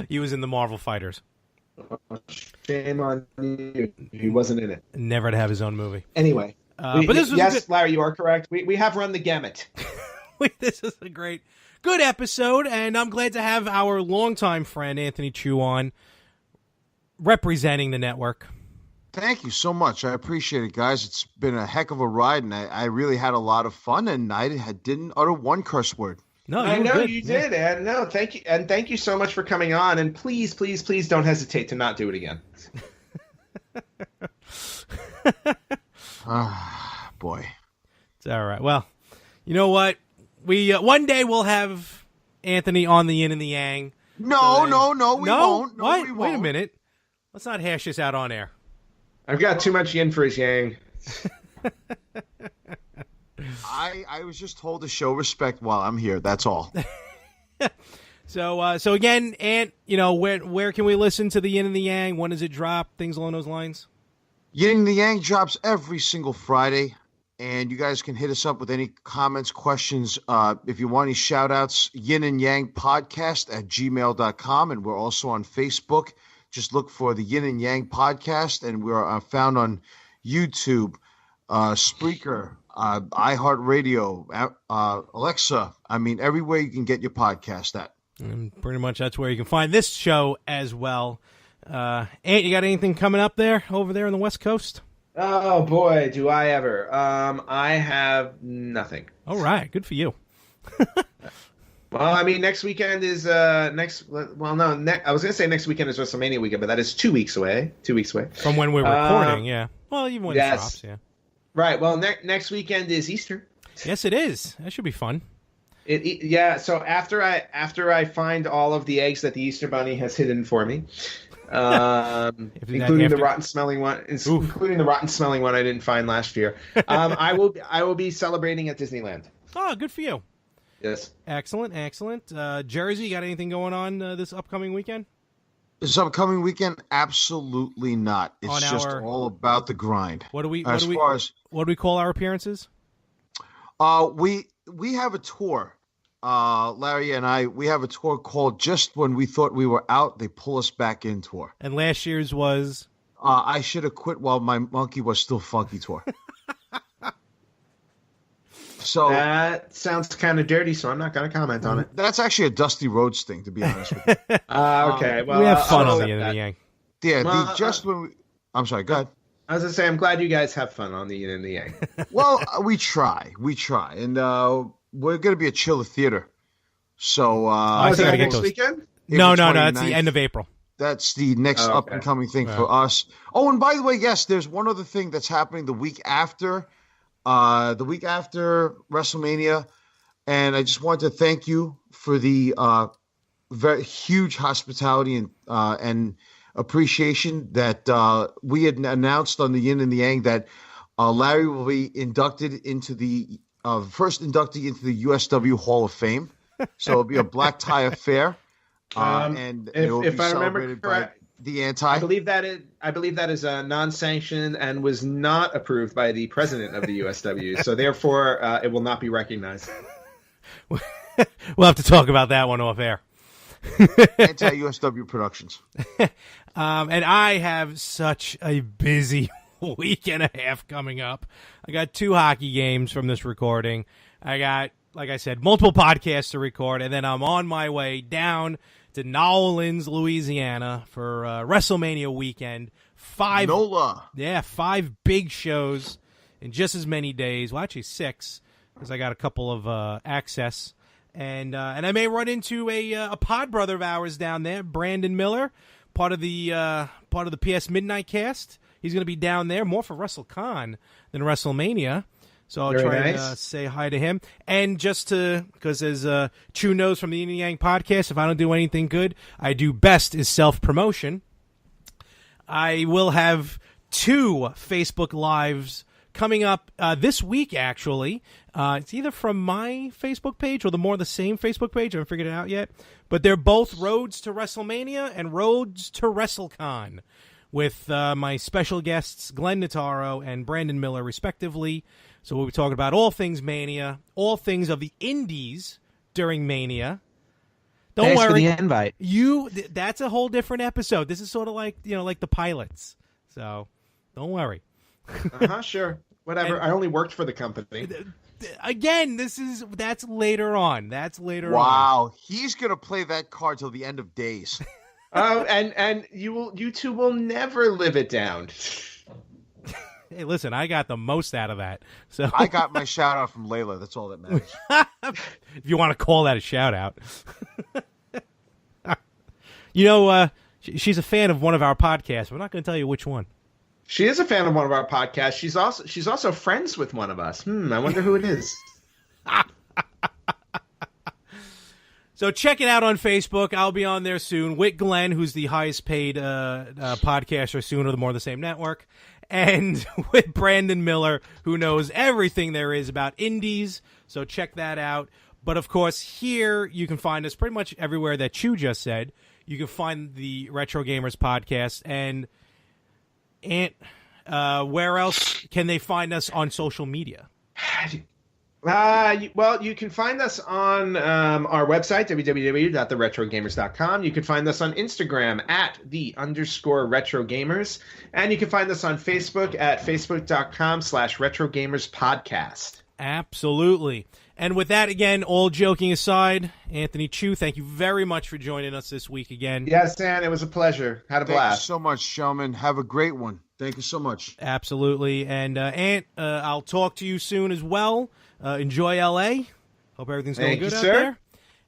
He was in the Marvel Fighters. Shame on you. He wasn't in it. Never to have his own movie. Anyway. But this was yes, Larry, you are correct. We have run the gamut. This is a good episode, and I'm glad to have our longtime friend Anthony Chu on, representing the network. Thank you so much. I appreciate it, guys. It's been a heck of a ride, and I really had a lot of fun, and I didn't utter one curse word. No, I were know good. you did, and no, thank you, and thank you so much for coming on. And please, please, please don't hesitate to not do it again. Ah, boy. It's all right. Well, you know what? We one day we'll have Anthony on the yin and the yang. No, we won't. No, what? we won't. Wait a minute. Let's not hash this out on air. I've got too much yin for his yang. I was just told to show respect while I'm here. That's all. So again, Ant, you know, where can we listen to the yin and the yang? When does it drop? Things along those lines. Yin and the Yang drops every single Friday, and you guys can hit us up with any comments, questions. If you want any shout-outs, Yin and Yang Podcast at gmail.com, and we're also on Facebook. Just look for the Yin and Yang Podcast, and we're found on YouTube, Spreaker, iHeartRadio, Alexa. I mean, everywhere you can get your podcast at. And pretty much that's where you can find this show as well. Ant, you got anything coming up over there on the West Coast? Oh boy, do I ever. I have nothing. All right, good for you. Well, I mean, next weekend is I was going to say next weekend is WrestleMania weekend, but that is 2 weeks away. 2 weeks away. From when we're recording, yeah. Well, even when it drops, yeah. Right. Well, next weekend is Easter. Yes, it is. That should be fun. Yeah. So after I find all of the eggs that the Easter Bunny has hidden for me, including the rotten smelling one, I didn't find last year, I will be celebrating at Disneyland. Oh, good for you. Yes. Excellent. Jersey, you got anything going on this upcoming weekend? This upcoming weekend, absolutely not. It's just all about the grind. What do we call our appearances? We have a tour. Larry and I, we have a tour called Just When We Thought We Were Out, They Pull Us Back In tour. And last year's was? I Should Have Quit While My Monkey Was Still Funky tour. So that sounds kind of dirty, so I'm not going to comment on it. That's actually a Dusty Rhodes thing, to be honest with you. Okay, well, we have fun on the Yin and the Yang. Yeah, I'm sorry, go ahead. I was going to say, I'm glad you guys have fun on the Yin and the Yang. Well, we try, and we're going to be at Chiller Theater. So is that next weekend? No, that's the end of April. That's the next up and coming thing for us. Oh, and by the way, yes, there's one other thing that's happening the week after WrestleMania, and I just want to thank you for the very huge hospitality and appreciation that we had announced on the Yin and the Yang that Larry will be inducted into the first inductee into the USW Hall of Fame. So it'll be a black tie affair, and it will be celebrated by the Anti. I believe that is non-sanctioned and was not approved by the president of the USW. So therefore, it will not be recognized. We'll have to talk about that one off air. Anti-USW Productions. And I have such a busy week and a half coming up. I got 2 hockey games from this recording. I got, like I said, multiple podcasts to record, and then I'm on my way down to New Orleans, Louisiana for WrestleMania weekend. 5 big shows in just as many days. Well, actually 6, because I got a couple of access. And I may run into a pod brother of ours down there, Brandon Miller, part of the PS Midnight Cast. He's going to be down there more for WrestleCon than WrestleMania. So I'll try and say hi to him. And just because as Chu knows from the Yin and Yang podcast, if I don't do anything good, I do best is self-promotion. I will have 2 Facebook Lives coming up this week, actually. It's either from my Facebook page or the same Facebook page. I haven't figured it out yet. But they're both Roads to WrestleMania and Roads to WrestleCon with my special guests, Glenn Notaro and Brandon Miller, respectively. So we'll be talking about all things Mania, all things of the Indies during Mania. Don't worry. For the invite. That's a whole different episode. This is sort of like the pilots. So don't worry. Sure. Whatever. I only worked for the company. Again, that's later on. That's later on. Wow, he's gonna play that card till the end of days. And you two will never live it down. Hey, listen, I got the most out of that. So I got my shout out from Layla. That's all that matters. If you want to call that a shout out. She's a fan of one of our podcasts. We're not going to tell you which one. She is a fan of one of our podcasts. She's also friends with one of us. I wonder who it is. So check it out on Facebook. I'll be on there soon with Glenn, who's the highest paid podcaster soon, or the more the same network, and with Brandon Miller, who knows everything there is about indies. So check that out. But of course, here you can find us pretty much everywhere that Chu just said. You can find the Retro Gamers podcast, and where else can they find us on social media? Well, you can find us on our website, www.theretrogamers.com. You can find us on Instagram at @the_retrogamers. And you can find us on Facebook at facebook.com/retrogamerspodcast. Absolutely. And with that, again, all joking aside, Anthony Chu, thank you very much for joining us this week again. Yes, Dan, it was a pleasure. Had a blast. Thank you so much, gentlemen. Have a great one. Thank you so much. Absolutely. And Ant, I'll talk to you soon as well. Enjoy LA. Hope everything's going good out there.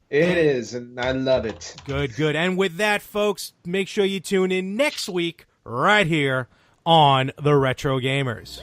It is, and I love it. Good, good. And with that, folks, make sure you tune in next week right here on The Retro Gamers.